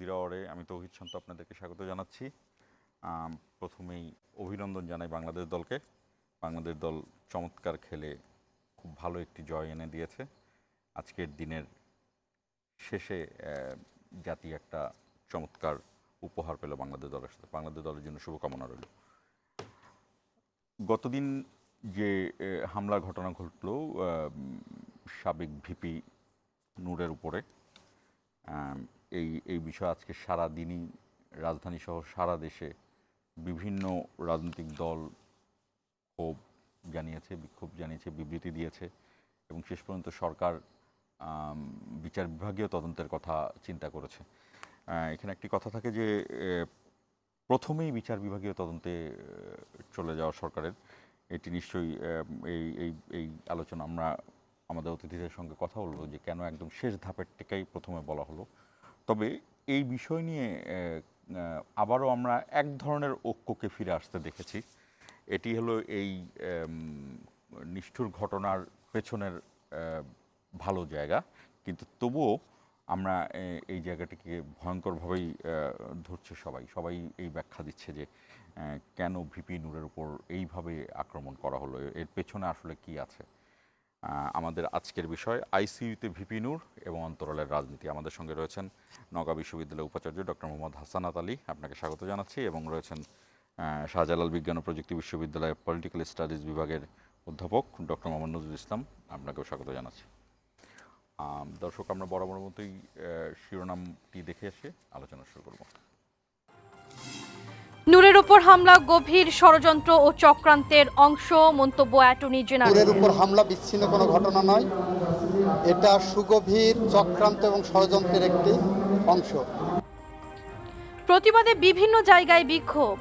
Zero আওয়ারে আমি তৌহিদ শান্ত আপনাদেরকে স্বাগত জানাচ্ছি। প্রথমেই অভিনন্দন জানাই বাংলাদেশ দলকে। বাংলাদেশ দল চমৎকার খেলে খুব ভালো একটি জয় এনে দিয়েছে। আজকের দিনের শেষে জাতি একটা চমৎকার উপহার পেল বাংলাদেশ দলের সাথে। বাংলাদেশ দলের জন্য শুভকামনা রইল। গতদিন যে হামলার ঘটনা ঘটল সাবেক ভিপি নূরের উপরে, এই বিষয়ে আজকে সারা দিনই রাজধানী সহ সারা দেশে বিভিন্ন রাজনৈতিক দল ক্ষোভ জানিয়েছে, বিক্ষোভ জানিয়েছে, বিবৃতি দিয়েছে এবং শেষ পর্যন্ত সরকার বিচার বিভাগীয় তদন্তের কথা চিন্তা করেছে। এখানে একটি কথা থাকে যে প্রথমেই বিচার বিভাগীয় তদন্তে চলে যাওয়া সরকারের, এটি নিশ্চয়ই এই আলোচনা আমরা আমাদের অতিথিদের সঙ্গে কথা বলবো যে কেন একদম শেষ ধাপের টেকাই প্রথমে বলা হলো। তবে এই বিষয় নিয়ে আবারও আমরা এক ধরনের ঐক্যকে ফিরে আসতে দেখেছি। এটি হলো এই নিষ্ঠুর ঘটনার পেছনের ভালো জায়গা, কিন্তু তবুও আমরা এই জায়গাটিকে ভয়ঙ্করভাবেই ধরছে সবাই এই ব্যাখ্যা দিচ্ছে যে কেন ভিপি নূরের উপর এইভাবে আক্রমণ করা হলো, এর পেছনে আসলে কি আছে। আমাদের আজকের বিষয় আইসিইউতে ভিপি নূর এবং অন্তরালের রাজনীতি। আমাদের সঙ্গে রয়েছেন নওগাঁ বিশ্ববিদ্যালয়ের উপাচার্য ডক্টর মোহাম্মদ হাসানাত আলী, আপনাকে স্বাগত জানাচ্ছি, এবং রয়েছেন শাহজালাল বিজ্ঞান ও প্রযুক্তি বিশ্ববিদ্যালয়ের পলিটিক্যাল স্টাডিজ বিভাগের অধ্যাপক ডক্টর মোহাম্মদ নজরুল ইসলাম, আপনাকেও স্বাগত জানাচ্ছি। দর্শক, আমরা বরাবর মতোই শিরোনামটি দেখে এসে আলোচনা শুরু করব। নূরের উপর হামলা গভীর ষড়যন্ত্র ও চক্রান্তের অংশ, মন্তব্য অ্যাটর্নি জেনারেল। নূরের উপর হামলা বিচ্ছিন্ন কোনো ঘটনা নয়, এটা সুগভীর চক্রান্ত এবং ষড়যন্ত্রের একটি অংশ। প্রতিবাদে বিভিন্ন জায়গায় বিক্ষোভ।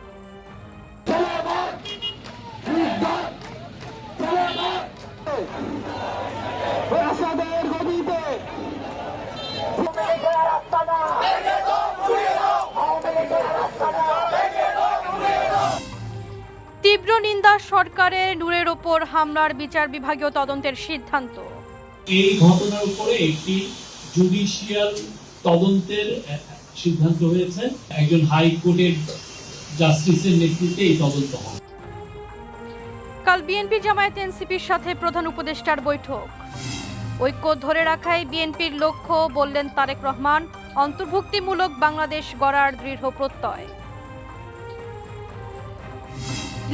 তীব্র নিন্দা সরকারের নূরের ওপর হামলার বিচার বিভাগীয় তদন্তের সিদ্ধান্ত। এই ঘটনার উপরে একটি জুডিশিয়াল তদন্তের সিদ্ধান্ত হয়েছে। একজন হাইকোর্টের জাস্টিসের নেতৃত্বে এই তদন্ত হবে। কাল বিএনপি জামায়াত এনসিপির সাথে প্রধান উপদেষ্টার বৈঠক। ঐক্য ধরে রাখাই বিএনপির লক্ষ্য, বললেন তারেক রহমান। অন্তর্ভুক্তিমূলক বাংলাদেশ গড়ার দৃঢ় প্রত্যয়।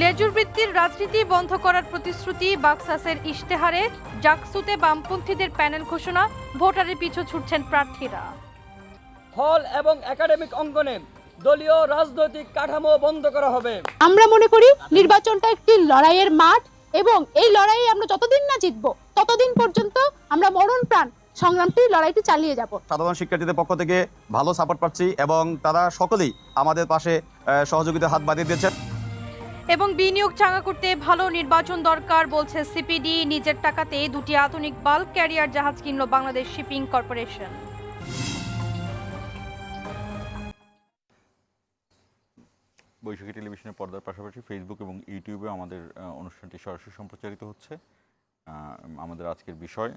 লেজুর বৃত্তির রাজনীতি বন্ধ করার প্রতিশ্রুতি বাকসাসের ইশতেহারে। জাকসুতে বামপন্থীদের প্যানেল ঘোষণা, ভোটারের পিছু ছুটছেন প্রার্থীরা। হল এবং একাডেমিক অঙ্গনে দলীয় রাজনৈতিক কাঠামো বন্ধ করা হবে। আমরা মনে করি নির্বাচনটা একটি লড়াইয়ের মাঠ এবং এই লড়াইয়ে আমরা যতদিন না জিতবো ততদিন পর্যন্ত আমরা মরণ প্রাণ সংগ্রামটি লড়াইটি চালিয়ে যাব। সাধারণ শিক্ষার্থীদের পক্ষ থেকে ভালো সাপোর্ট পাচ্ছি এবং তারা সকলেই আমাদের পাশে সহযোগিতার হাত বাড়িয়ে দিয়েছেন। এবং বিনিয়োগ চাঙ্গা করতে ভালো নির্বাচন দরকার, বলছে সিপিডি। নিজের টাকাতে দুটি আধুনিক বাল্ক ক্যারিয়ার জাহাজ কিনল বাংলাদেশ শিপিং কর্পোরেশন। বৈশাখী টেলিভিশনের পর্দার পাশাপাশি ফেসবুক এবং ইউটিউবে আমাদের অনুষ্ঠানটি সরাসরি সম্প্রচারিত হচ্ছে। আমাদের আজকের বিষয়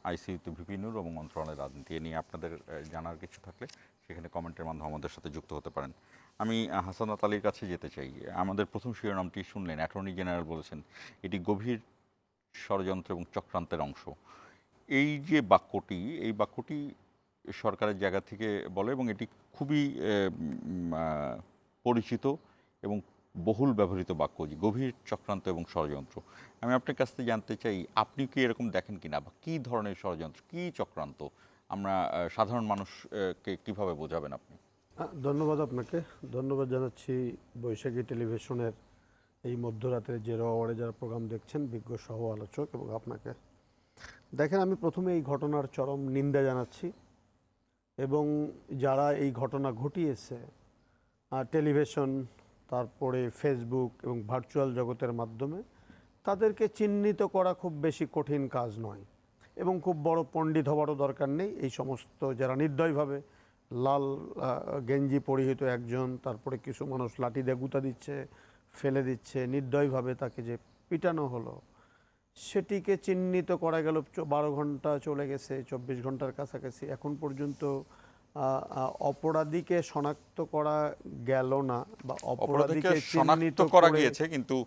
আইসিইউতে ভিপি নূর এবং অন্তরালের রাজনীতি। নিয়ে আপনাদের জানার কিছু থাকলে সেখানে কমেন্টের মাধ্যমে আমাদের সাথে যুক্ত হতে পারেন। আমি হাসানাত আলীর কাছে যেতে চাই। আমাদের প্রথম শিরোনামটি শুনলেন, অ্যাটর্নি জেনারেল বলেছেন এটি গভীর ষড়যন্ত্র এবং চক্রান্তের অংশ। এই যে বাক্যটি, এই বাক্যটি সরকারের জায়গা থেকে বলে এবং এটি খুবই পরিচিত এবং বহুল ব্যবহৃত বাক্য, যে গভীর চক্রান্ত এবং ষড়যন্ত্র। আমি আপনার কাছ থেকে জানতে চাই, আপনি কি এরকম দেখেন কিনা, বা কী ধরনের ষড়যন্ত্র, কী চক্রান্ত আমরা সাধারণ মানুষকে কিভাবে বোঝাবেন আপনি? ধন্যবাদ আপনাকে, ধন্যবাদ জানাচ্ছি বৈশাখী টেলিভিশনের এই মধ্যরাতের জিরো আওয়ারে যারা প্রোগ্রাম দেখছেন, বিজ্ঞ সহ আলোচক, এবং আপনাকে। দেখেন, আমি প্রথমে এই ঘটনার চরম নিন্দা জানাচ্ছি এবং যারা এই ঘটনা ঘটিয়েছে টেলিভিশন, তারপরে ফেসবুক এবং ভার্চুয়াল জগতের মাধ্যমে, তাদেরকে চিহ্নিত করা খুব বেশি কঠিন কাজ নয় এবং খুব বড় পণ্ডিত হওয়ারও দরকার নেই। এই সমস্ত যারা নির্দয়ভাবে, লাল গেঞ্জি পরিহিত একজন, তারপরে কিছু মানুষ লাঠি দিয়ে গুঁতা দিচ্ছে, ফেলে দিচ্ছে, নির্দয়ভাবে তাকে যে পিটানো হলো, সেটিকে চিহ্নিত করা গেল। 12 ঘন্টা চলে গেছে, 24 ঘন্টার কাছাকাছি, এখন পর্যন্ত অপরাধীকে শনাক্ত করা গেল না বা অপরাধীকে অপরাধীকে শনাক্ত চিহ্নিত করা করে- গিয়েছে, কিন্তু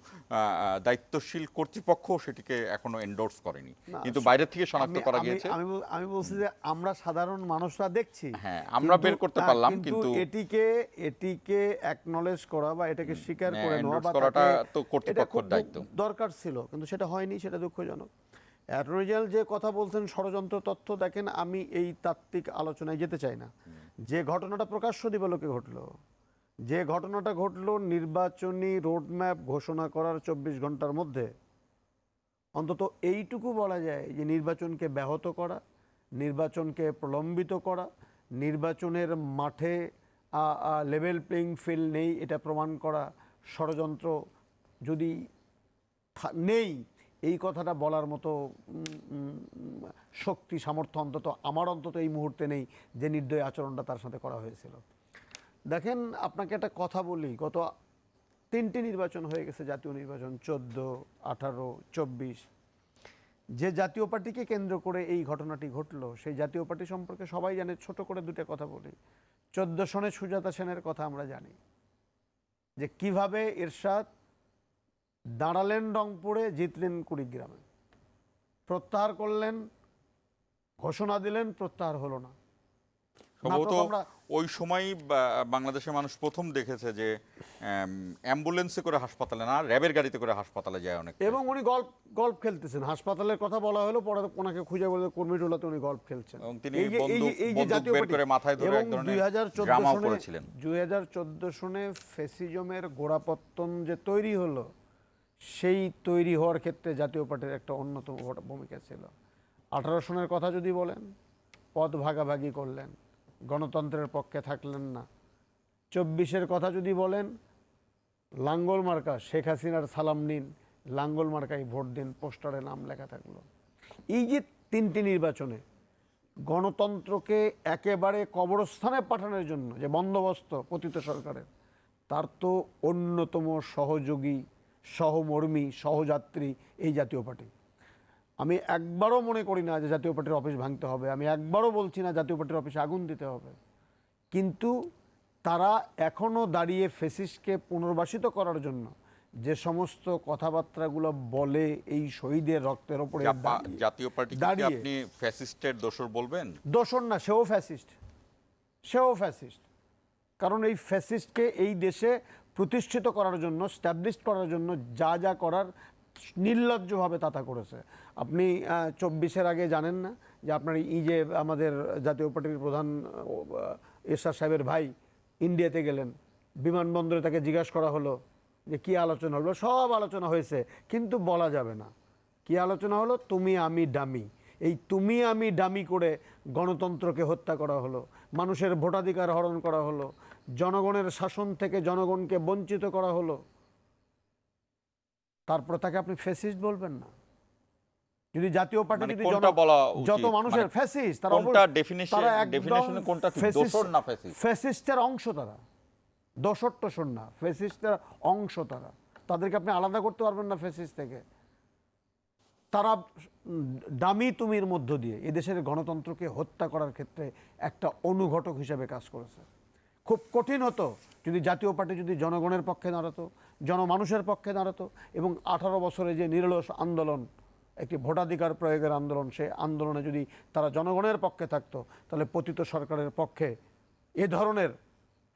দায়িত্বশীল কর্তৃপক্ষ সেটিকে এখনো এন্ডোর্স করেনি, না, কিন্তু বাইরে থেকে শনাক্ত আমি- করা আমি- গিয়েছে। আমি বলছি যে আমরা সাধারণ মানুষরা দেখছি, হ্যাঁ, আমরা বের করতে পারলাম, কিন্তু এটিকে অ্যাকনলেজ করা বা এটাকে স্বীকার করে নেওয়া endorse বা করাটা তাকে- তো কর্তৃপক্ষের এটা খুব দায়িত্ব। দরকার ছিল, কিন্তু সেটা হয়নি, সেটা দুঃখজনক। অ্যাটর্নি জেনারেল যে কথা বলছেন ষড়যন্ত্র তথ্য, দেখেন আমি এই তাত্ত্বিক আলোচনায় যেতে চাই না। যে ঘটনাটা প্রকাশ্য দিবালোকে ঘটলো, যে ঘটনাটা ঘটলো নির্বাচনী রোডম্যাপ ঘোষণা করার 24 ঘন্টার মধ্যে, অন্তত এইটুকু বলা যায় যে নির্বাচনকে ব্যাহত করা, নির্বাচনকে প্রলম্বিত করা, নির্বাচনের মাঠে লেভেল প্লেইং ফিল্ড নেই এটা প্রমাণ করা, ষড়যন্ত্র যদি নেই এই কথাটা বলার মতো শক্তি সামর্থ্য অন্তত এই মুহূর্তে নেই যে নির্দয় আচরণটা তার সাথে করা হয়েছিল। দেখেন আপনাকে একটা কথা বলি, গত 3টি নির্বাচন হয়ে গেছে, জাতীয় নির্বাচন 14, 18, 24। যে জাতীয় পার্টিকে কেন্দ্র করে এই ঘটনাটি ঘটলো সেই জাতীয় পার্টি সম্পর্কে সবাই জানে। ছোট করে দুটো কথা বলি। 14 সনে সুজাতা সেনের কথা আমরা জানি, যে কিভাবে এরশাদ দাঁড়ালেন রংপুরে, জিতলেন কুড়িগ্রামে, প্রত্যাহার করলেন, ঘোষণা দিলেন, প্রত্যাহার হলো না। সম্ভবত নাটক আমরা- ওই সময়ই বাংলাদেশের মানুষ প্রথম দেখেছে যে অ্যাম্বুলেন্সে করে হাসপাতালে না, র্যাবের গাড়িতে করে হাসপাতালে যায় অনেক। এবং উনি গল্ফ খেলতেছেন, হাসপাতালের কথা বলা হলো, পরে ওনাকে খুঁজে বলে কর্মীটোলাতে উনি গল্ফ খেলছেন। এবং তিনি এই যে- এই যে- এই যে বন্দুক জাতীয় বের পার্টি করে মাথায় ধরে এবং এক ধরনের 2014 ড্রামাও সনে- করেছিলেন। 2014 সনে ফ্যাসিজমের গোড়াপত্তন যে তৈরি হলো, সেই তৈরি হওয়ার ক্ষেত্রে জাতীয় পার্টির একটা অন্যতম ভূমিকা ছিল। 18 সনের কথা যদি বলেন, পদ ভাগাভাগি করলেন, গণতন্ত্রের পক্ষে থাকলেন না। 24-এর কথা যদি বলেন, লাঙ্গল মার্কা, শেখ হাসিনার সালাম নিন, লাঙ্গল মার্কায় ভোট দিন, পোস্টারে নাম লেখা থাকলো। এই যে 3টি নির্বাচনে গণতন্ত্রকে একেবারে কবরস্থানে পাঠানোর জন্য যে বন্দোবস্ত পতিত সরকারের, তার তো অন্যতম সহযোগী, সহমর্মী, সহযাত্রী এই জাতীয় পার্টি। আমি একবারও মনে করি না যে জাতীয় পার্টির অফিস ভাঙতে হবে, আমি একবারও বলছি না জাতীয় পার্টির অফিসে আগুন দিতে হবে, কিন্তু তারা এখনও দাঁড়িয়ে ফ্যাসিস্টকে পুনর্বাসিত করার জন্য যে সমস্ত কথাবার্তাগুলো বলে এই শহীদের রক্তের ওপরে জাতীয় পার্টি দাঁড়িয়ে- আপনি ফ্যাসিস্টের দোসর বলবেন? দোষর না, সেও ফ্যাসিস্ট। কারণ এই ফ্যাসিস্টকে এই দেশে প্রতিষ্ঠিত করার জন্য, স্ট্যাবলিশ করার জন্য যা যা করার নির্লজ্জভাবে তা করেছে। আপনি 24-এর আগে জানেন না যে আপনার এই যে আমাদের জাতীয় পার্টির প্রধান এরশাদ সাহেবের ভাই ইন্ডিয়াতে গেলেন, বিমানবন্দরে তাকে জিজ্ঞাসা করা হলো যে কী আলোচনা হলো, সব আলোচনা হয়েছে, কিন্তু বলা যাবে না কী আলোচনা হলো। তুমি আমি ডামি, এই তুমি আমি ডামি করে গণতন্ত্রকে হত্যা করা হলো, মানুষের ভোটাধিকার হরণ করা হলো, জনগণের শাসন থেকে জনগণকে বঞ্চিত করা হলো। তারপরে তাকে আপনি ফ্যাসিস্ট বলবেন না? যদি জাতীয় পার্টি মানে যদি কোনটা বলা উচিত? যত মানুষের মানে ফ্যাসিস্ট, কোনটা ডেফিনিশনে কোনটা ঠিক? দোসর না ফ্যাসিস্ট? ফ্যাসিস্টের অংশ তারা, দোসর টোসর না, ফ্যাসিস্টের অংশ তারা। তাদেরকে আপনি আলাদা করতে পারবেন না ফ্যাসিস্ট থেকে। তারা দামি তুমির মধ্য দিয়ে এদেশের গণতন্ত্রকে হত্যা করার ক্ষেত্রে একটা অনুঘটক হিসেবে কাজ করেছে। খুব কঠিন হতো যদি জাতীয় পার্টি যদি জনগণের পক্ষে দাঁড়াতো, জনমানুষের পক্ষে দাঁড়াতো, এবং 18 বছরে যে নিরলস আন্দোলন, একটি ভোটাধিকার প্রয়োগের আন্দোলন, সেই আন্দোলনে যদি তারা জনগণের পক্ষে থাকতো, তাহলে পতিত সরকারের পক্ষে এ ধরনের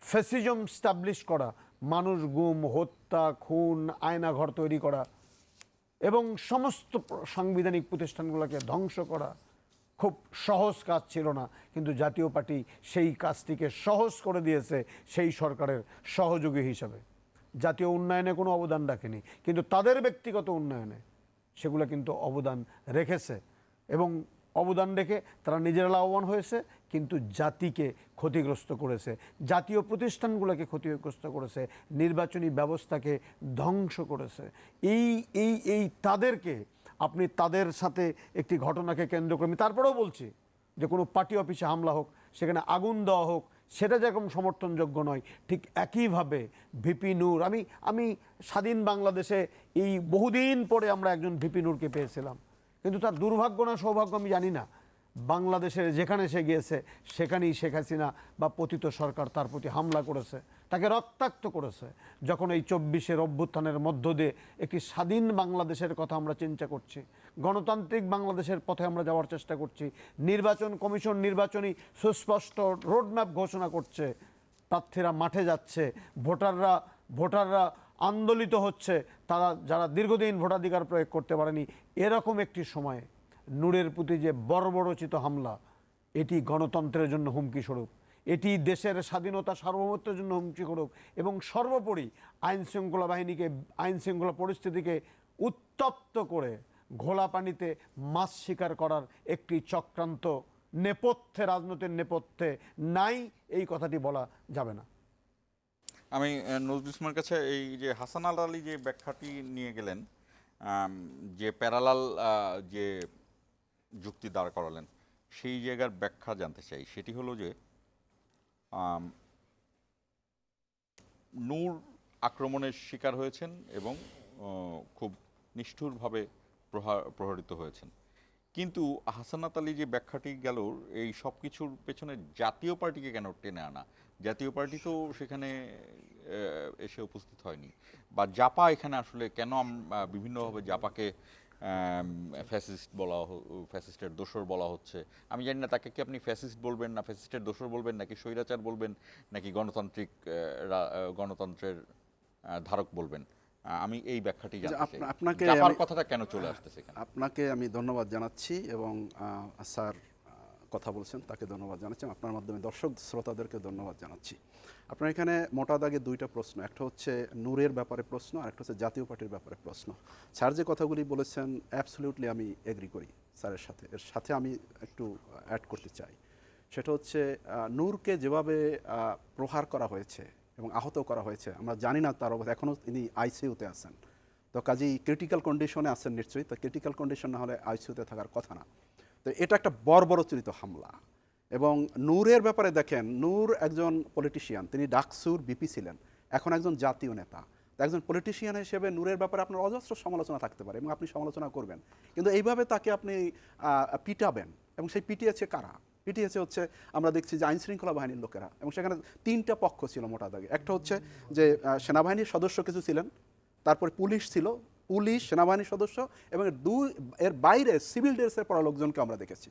ফ্যাসিজম স্টাবলিশ করা, মানুষ গুম, হত্যা, খুন, আয়নাঘর তৈরি করা এবং সমস্ত সাংবিধানিক প্রতিষ্ঠানগুলোকে ধ্বংস করা খুব সহজ কাজ ছিল না। কিন্তু জাতীয় পার্টি সেই কাজটিকে সহজ করে দিয়েছে সেই সরকারের সহযোগী হিসাবে। জাতীয় উন্নয়নে কোনো অবদান রাখেনি, কিন্তু তাদের ব্যক্তিগত উন্নয়নে সেগুলো কিন্তু অবদান রেখেছে, এবং অবদান রেখে তারা নিজেরা লাভবান হয়েছে, কিন্তু জাতিকে ক্ষতিগ্রস্ত করেছে, জাতীয় প্রতিষ্ঠানগুলোকে ক্ষতিগ্রস্ত করেছে, নির্বাচনী ব্যবস্থাকে ধ্বংস করেছে। এই তাদেরকে আপনি তাদের সাথে একটি ঘটনাকে কেন্দ্র করে, আমি তারপরেও বলছি যে কোনো পার্টি অফিসে হামলা হোক, সেখানে আগুন দেওয়া হোক, সেটা যেরকম সমর্থনযোগ্য নয়, ঠিক একইভাবে ভিপি নূর, আমি স্বাধীন বাংলাদেশে এই বহুদিন পরে আমরা একজন ভিপি নূরকে পেয়েছিলাম, কিন্তু তার দুর্ভাগ্য না সৌভাগ্য আমি জানি না, বাংলাদেশের যেখানে সে গিয়েছে সেখানেই শেখ হাসিনা বা পতিত সরকার তার প্রতি হামলা করেছে, তাকে রক্তাক্ত করেছে। যখন এই 24-এর অভ্যুত্থানের মধ্য দিয়ে একটি স্বাধীন বাংলাদেশের কথা আমরা চিন্তা করছি, গণতান্ত্রিক বাংলাদেশের পথে আমরা যাওয়ার চেষ্টা করছি, নির্বাচন কমিশন নির্বাচনী সুস্পষ্ট রোডম্যাপ ঘোষণা করছে, প্রার্থীরা মাঠে যাচ্ছে, ভোটাররা আন্দোলিত হচ্ছে, তারা যারা দীর্ঘদিন ভোটাধিকার প্রয়োগ করতে পারেনি, এরকম একটি সময়ে নূরের প্রতি যে বর্বরচিত হামলা, এটি গণতন্ত্রের জন্য হুমকি স্বরূপ, এটি দেশের স্বাধীনতা সার্বভৌমত্বের জন্য হুমকি স্বরূপ এবং সর্বোপরি আইন শৃঙ্খলা পরিস্থিতিকে উত্তপ্ত করে ঘোলা পানিতে মাছ শিকার করার একটি চক্রান্ত নেপথ্যে, রাজনৈতিক নেপথ্যে নাই, এই কথাটি বলা যাবে না। আমি নজরুল ইসলামের কাছে এই যে হাসান আলী যে ব্যাখ্যাটি নিয়ে গেলেন, যে প্যারালাল যে যুক্তি দাঁড় করালেন, সেই জায়গার ব্যাখ্যা জানতে চাই। সেটি হলো যে নূর আক্রমণের শিকার হয়েছেন এবং খুব নিষ্ঠুরভাবে প্রহরিত হয়েছেন, কিন্তু হাসানাত আলী যে ব্যাখ্যাটি গেল, এই সব কিছুর পেছনে জাতীয় পার্টিকে কেন টেনে আনা? জাতীয় পার্টি তো সেখানে এসে উপস্থিত হয়নি, বা জাপা এখানে আসলে কেন বিভিন্নভাবে জাপাকে ফ্যাসিস্ট ফ্যাসিস্টের দোসর বলা হচ্ছে? আমি জানি না তাকে কি আপনি ফ্যাসিস্ট বলবেন, না ফ্যাসিস্টের দোসর বলবেন, নাকি স্বৈরাচার বলবেন, নাকি গণতন্ত্রের ধারক বলবেন? আমি এই ব্যাখ্যাটি জানতে চাই, আপনাকে জাপার কথাটা কেন চলে আসতেছে এখানে? আপনাকে আমি ধন্যবাদ জানাচ্ছি এবং স্যার কথা বলছেন তাকে ধন্যবাদ জানাচ্ছি, আপনার মাধ্যমে দর্শক শ্রোতাদেরকে ধন্যবাদ জানাচ্ছি। আপনার এখানে মোটা দাগে দুইটা প্রশ্ন, একটা হচ্ছে নূরের ব্যাপারে প্রশ্ন, আর একটা হচ্ছে জাতীয় পার্টির ব্যাপারে প্রশ্ন। স্যার যে কথাগুলি বলেছেন অ্যাবসলিউটলি আমি এগ্রি করি স্যারের সাথে। এর সাথে আমি একটু অ্যাড করতে চাই, সেটা হচ্ছে নূরকে যেভাবে প্রহার করা হয়েছে এবং আহত করা হয়েছে, আমরা জানি না তার অবস্থা, এখনও তিনি আইসিইউতে আছেন, তো কাজেই ক্রিটিক্যাল কন্ডিশনে আছেন নিশ্চয়ই, তো ক্রিটিক্যাল কন্ডিশন না হলে আইসিইউতে থাকার কথা না। তো এটা একটা বর্বরচিত হামলা। এবং নূরের ব্যাপারে দেখেন, নূর একজন পলিটিশিয়ান, তিনি ডাকসুর বিপি ছিলেন, এখন একজন জাতীয় নেতা। তো একজন পলিটিশিয়ান হিসেবে নূরের ব্যাপারে আপনার অজস্র সমালোচনা থাকতে পারে এবং আপনি সমালোচনা করবেন, কিন্তু এইভাবে তাকে আপনি পিটাবেন, এবং সেই পিটিয়েছে কারা? পিটিয়েছে হচ্ছে আমরা দেখছি যে আইন শৃঙ্খলা বাহিনীর লোকেরা, এবং সেখানে তিনটা পক্ষ ছিল মোটা দাগে। একটা হচ্ছে যে সেনাবাহিনীর সদস্য কিছু ছিলেন, তারপরে পুলিশ ছিল, পুলিশ সেনাবাহিনীর সদস্য, এবং এর বাইরে সিভিল ড্রেসের পড়া লোকজনকে আমরা দেখেছি।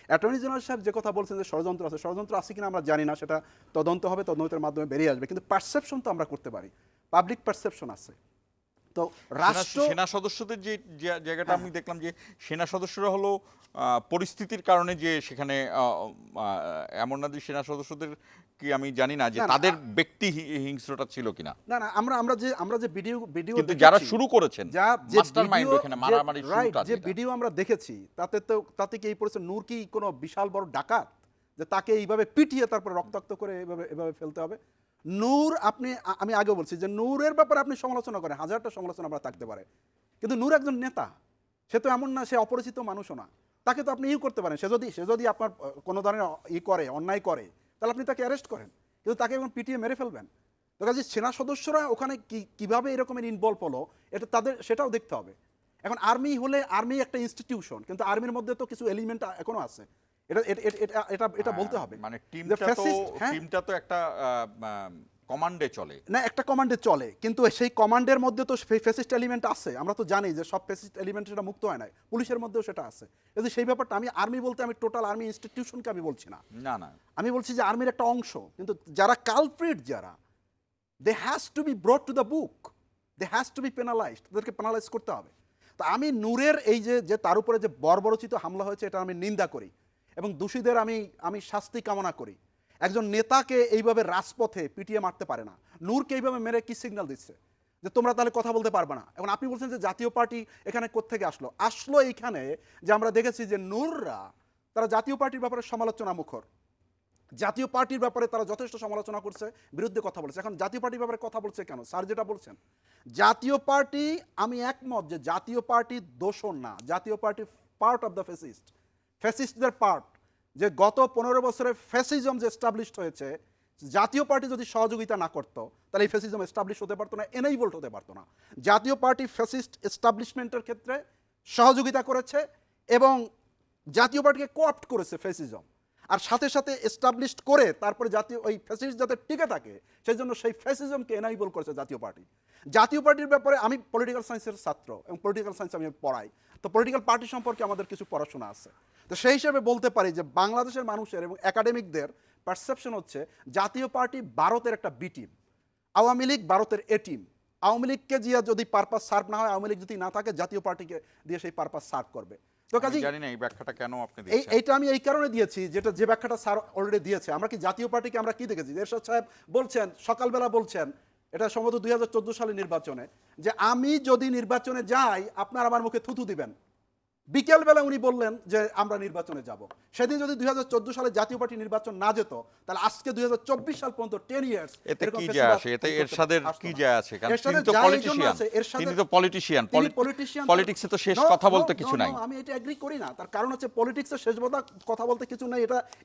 অ্যাটর্নি জেনারেল সাহেব যে কথা বলছেন যে ষড়যন্ত্র আছে, ষড়যন্ত্র আছে কিনা আমরা জানি না, সেটা তদন্ত হবে, তদন্তের মাধ্যমে বেরিয়ে আসবে, কিন্তু পারসেপশন তো আমরা করতে পারি, পাবলিক পারসেপশন আছে। তো রাষ্ট্র সেনা সদস্যদের যে জায়গাটা আমি দেখলাম যে সেনা সদস্যরা হলো পরিস্থিতির কারণে যে সেখানে এমন না যে সেনা সদস্যদের কি আমি জানি না যে তাদের ব্যক্তি হিংস্রতা ছিল কিনা। না না, আমরা যে ভিডিও কিন্তু যারা শুরু করেছেন, মাস্টারমাইন্ড ওখানে মারামারি শুরুটা, যে ভিডিও আমরা দেখেছি, তাতে কি এই পরিস্থিতি, নূর কি কোনো বিশাল বড় ডাকাত যে তাকে এইভাবে পিটিয়ে তারপরে রক্তাক্ত করে এভাবে ফেলতে হবে? নূর, আমি আগে বলছি যে নূরের ব্যাপারে আপনি সমালোচনা করেন, হাজারটা সমালোচনা আপনার থাকতে পারে, কিন্তু নূর একজন নেতা, সে তো এমন না সে অপরিচিত মানুষও না, তাকে তো আপনি করতে পারেন। সে যদি আপনার কোনো ধরনের অন্যায় করে, তাহলে আপনি তাকে অ্যারেস্ট করেন, কিন্তু তাকে এখন পিটিয়ে মেরে ফেলবেন? তো কাজে সেনা সদস্যরা ওখানে কিভাবে এরকমের ইনভলভ হলো, এটা তাদের সেটাও দেখতে হবে। এখন আর্মি একটা ইনস্টিটিউশন, কিন্তু আর্মির মধ্যে তো কিছু এলিমেন্ট এখনো আছে, এটা বলতে হবে। মানে টিমটা তো একটা কমান্ডে চলে না, একটা কমান্ডে চলে, কিন্তু সেই কমান্ডের মধ্যে তো ফ্যাসিস্ট এলিমেন্ট আছে। আমরা তো জানি যে সব ফ্যাসিস্ট এলিমেন্ট সেটা মুক্ত হয় না, পুলিশের মধ্যেও সেটা আছে। কিন্তু সেই ব্যাপারটা আমি আর্মি বলতে আমি টোটাল আর্মি ইনস্টিটিউশনকে আমি বলছি না, আমি বলছি যে আর্মির একটা অংশ, কিন্তু যারা কালপ্রিট, যারা they has to be brought to the book, they has to be penalised, তাদেরকে পেনালাইজ করতে হবে। তো আমি নূরের এই যে তার উপরে যে বর্বরচিত হামলা হয়েছে, এটা আমি নিন্দা করি এবং দোষীদের আমি শাস্তি কামনা করি। একজন নেতাকে এইভাবে রাজপথে পিটিয়ে মারতে পারে না। নূরকে এইভাবে মেরে কি সিগন্যাল দিচ্ছে যে তোমরা তাহলে কথা বলতে পারবে না? এখন আপনি বলছেন যে জাতীয় পার্টি এখানে কোত্থেকে আসলো এইখানে, যে আমরা দেখেছি যে নূররা তারা জাতীয় পার্টির ব্যাপারে সমালোচনা মুখর, জাতীয় পার্টির ব্যাপারে তারা যথেষ্ট সমালোচনা করছে, বিরুদ্ধে কথা বলছে। এখন জাতীয় পার্টির ব্যাপারে কথা বলছে কেন? স্যার যেটা বলছেন, জাতীয় পার্টি, আমি একমত যে জাতীয় পার্টি দোষর না, Jatiya party part of the ফ্যাসিস্টদের পার্ট। যে গত 15 বছরে ফ্যাসিজম যে এস্টাবলিশড হয়েছে, জাতীয় পার্টি যদি সহযোগিতা না করতো, তাহলে এই ফ্যাসিজম এস্টাবলিশ হতে পারতো না, এনেবলড হতে পারতো না। জাতীয় পার্টি ফ্যাসিস্ট এস্টাবলিশমেন্টের ক্ষেত্রে সহযোগিতা করেছে এবং জাতীয় পার্টিকে কোঅপ্ট করেছে ফ্যাসিজম, আর সাথে সাথে এস্টাবলিশড করে তারপরে জাতীয় ওই ফ্যাসিস্ট যাতে টিকে থাকে সেই জন্য সেই ফ্যাসিজমকে এনাইবল করেছে জাতীয় পার্টি। জাতীয় পার্টির ব্যাপারে আমি পলিটিক্যাল সায়েন্সের ছাত্র এবং পলিটিক্যাল সায়েন্স আমি পড়াই, তো পলিটিক্যাল পার্টি সম্পর্কে আমাদের কিছু পড়াশোনা আছে। তো সেই হিসেবে বলতে পারি যে বাংলাদেশের মানুষের এবং একাডেমিকদের পারসেপশন হচ্ছে জাতীয় পার্টি ভারতের একটা বি টিম, আওয়ামী লীগ ভারতের এ টিম। আওয়ামী লীগকে দিয়ে যদি পারপাস সার্ভ না হয়, আওয়ামী লীগ যদি না থাকে, জাতীয় পার্টিকে দিয়ে সেই পারপাস সার্ভ করবে। তো কাজে জানি না এই ব্যাখ্যাটা কেন আপনি এইটা আমি এই কারণে দিয়েছি, যেটা যে ব্যাখ্যাটা স্যার অলরেডি দিয়েছে। আমরা কি জাতীয় পার্টিকে আমরা কি দেখেছি, এরশাদ সাহেব বলছেন সকালবেলা বলছেন, এটা সম্ভবত 2014 সালের নির্বাচনে, যে আমি যদি নির্বাচনে যাই আপনার আমার মুখে থুথু দিবেন। বিকেলবেলা উনি বললেন যে আমরা নির্বাচনে যাব। সেদিন যদি 2014 সালে জাতীয় পার্টি নির্বাচন না যেত, তাহলে আজকে 2024 সাল পর্যন্ত 10 ইয়ার্স এতে কি যায় আসে? এতে এরশাদের কি যায় আসে? কারণ তিনি তো পলিটিশিয়ান, পলিটিক্সে তো শেষ কথা বলতে কিছু নাই। আমি এটা এগ্রি করি না। তার কারণ হচ্ছে পলিটিক্সে শেষ কথা বলতে কিছু নাই,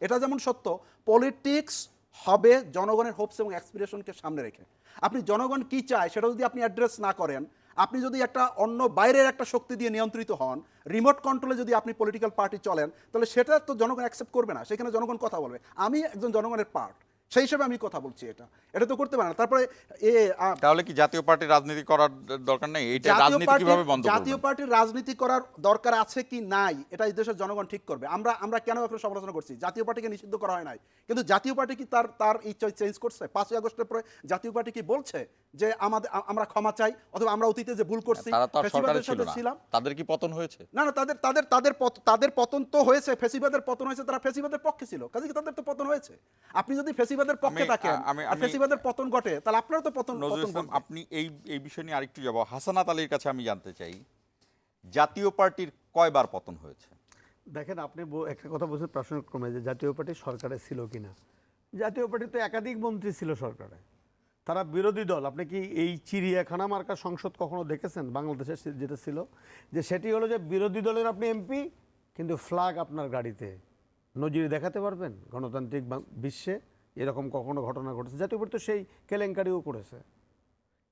এটা যেমন সত্য। পলিটিক্স হবে জনগণের হোপস এবং অ্যাসপিরেশনকে সামনে রেখে। আপনি জনগণ কি চায় সেটা যদি আপনি অ্যাড্রেস না করেন, আপনি যদি একটা অন্য বাইরের একটা শক্তি দিয়ে নিয়ন্ত্রিত হন, রিমোট কন্ট্রোলে যদি আপনি পলিটিক্যাল পার্টি চলেন, তাহলে সেটা তো জনগণ অ্যাকসেপ্ট করবে না। সেখানে জনগণ কথা বলবে, আমি একজন জনগণের পার্ট, সেই হিসেবে আমি কথা বলছি। এটা তো করতে পারে না। তারপরে তাহলে কি জাতীয় পার্টির রাজনীতি করার দরকার নেই? এইটা রাজনীতি কিভাবে বন্ধ করবে? জাতীয় পার্টির রাজনীতি করার দরকার আছে কি নাই, এটা এই দেশের জনগণ ঠিক করবে। আমরা কেন এখন সমালোচনা করছি? জাতীয় পার্টিকে নিষিদ্ধ করা হয় নাই, কিন্তু জাতীয় পার্টি কি তার ইচ্ছা চেঞ্জ করছে? 5ই আগস্টের পরে জাতীয় পার্টি কি বলছে যে আমরা ক্ষমা চাই, অথবা আমরা অতীতে যে ভুল করছি? তারা তো সরকারে ছিল না, তাদের কি পতন হয়েছে? না, তাদের পতন তো হয়েছে, ফেসিবাদের পতন হয়েছে, তারা ফেসিবাদের পক্ষে ছিল, কাজে কি তাদের তো পতন হয়েছে। আপনি যদি ফেসিবাদের পক্ষে থাকেন আর ফেসিবাদের পতন ঘটে, তাহলে আপনারও তো পতন। আপনি এই বিষয় নিয়ে আরেকটু যাব। হাসানাত আলীর কাছে আমি জানতে চাই, জাতীয় পার্টির কয়বার পতন হয়েছে? দেখেন, আপনি একটা কথা বলছেন প্রাসঙ্গিক ক্রমে, যে জাতীয় পার্টি সরকারে ছিল কিনা। জাতীয় পার্টি তো একাধিক মন্ত্রী ছিল সরকারে, তারা বিরোধী দল। আপনি কি এই চিড়িয়াখানা মার্কা সংসদ কখনো দেখেছেন বাংলাদেশের যেটা ছিল? যে সেটি হলো যে বিরোধী দলের আপনি এমপি, কিন্তু ফ্ল্যাগ আপনার গাড়িতে। নজির দেখাতে পারবেন গণতান্ত্রিক বিশ্বে এরকম কখনো ঘটনা ঘটেছে? জাতীয় পার্টি তো সেই কেলেঙ্কারিও করেছে।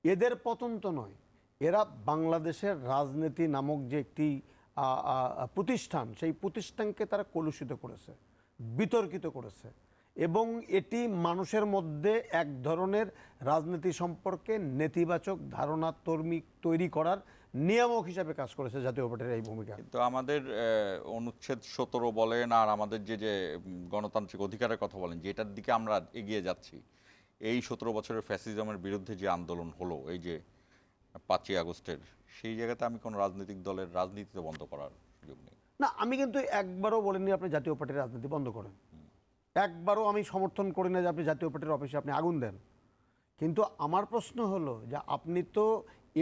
এদের পতন তো নয়, এরা বাংলাদেশের রাজনীতি নামক যে একটি প্রতিষ্ঠান, সেই প্রতিষ্ঠানকে তারা কলুষিত করেছে, বিতর্কিত করেছে, এবং এটি মানুষের মধ্যে এক ধরনের রাজনীতি সম্পর্কে নেতিবাচক ধারণা তৈরি করার নিয়ামক হিসাবে কাজ করেছে জাতীয় পার্টির এই ভূমিকা। তো আমাদের অনুচ্ছেদ 17 বলেন, আর আমাদের যে গণতান্ত্রিক অধিকারের কথা বলেন, যেটার দিকে আমরা এগিয়ে যাচ্ছি, এই 17 বছরের ফ্যাসিজমের বিরুদ্ধে যে আন্দোলন হলো এই যে 5ই আগস্টের, সেই জায়গাতে আমি কোনো রাজনৈতিক দলের রাজনীতিতে বন্ধ করার সুযোগ নেই। না, আমি কিন্তু একবারও বলিনি আপনি জাতীয় পার্টির রাজনীতি বন্ধ করেন, একবারও আমি সমর্থন করি না যে আপনি জাতীয় পার্টির অফিসে আপনি আগুন দেন। কিন্তু আমার প্রশ্ন হলো যে আপনি তো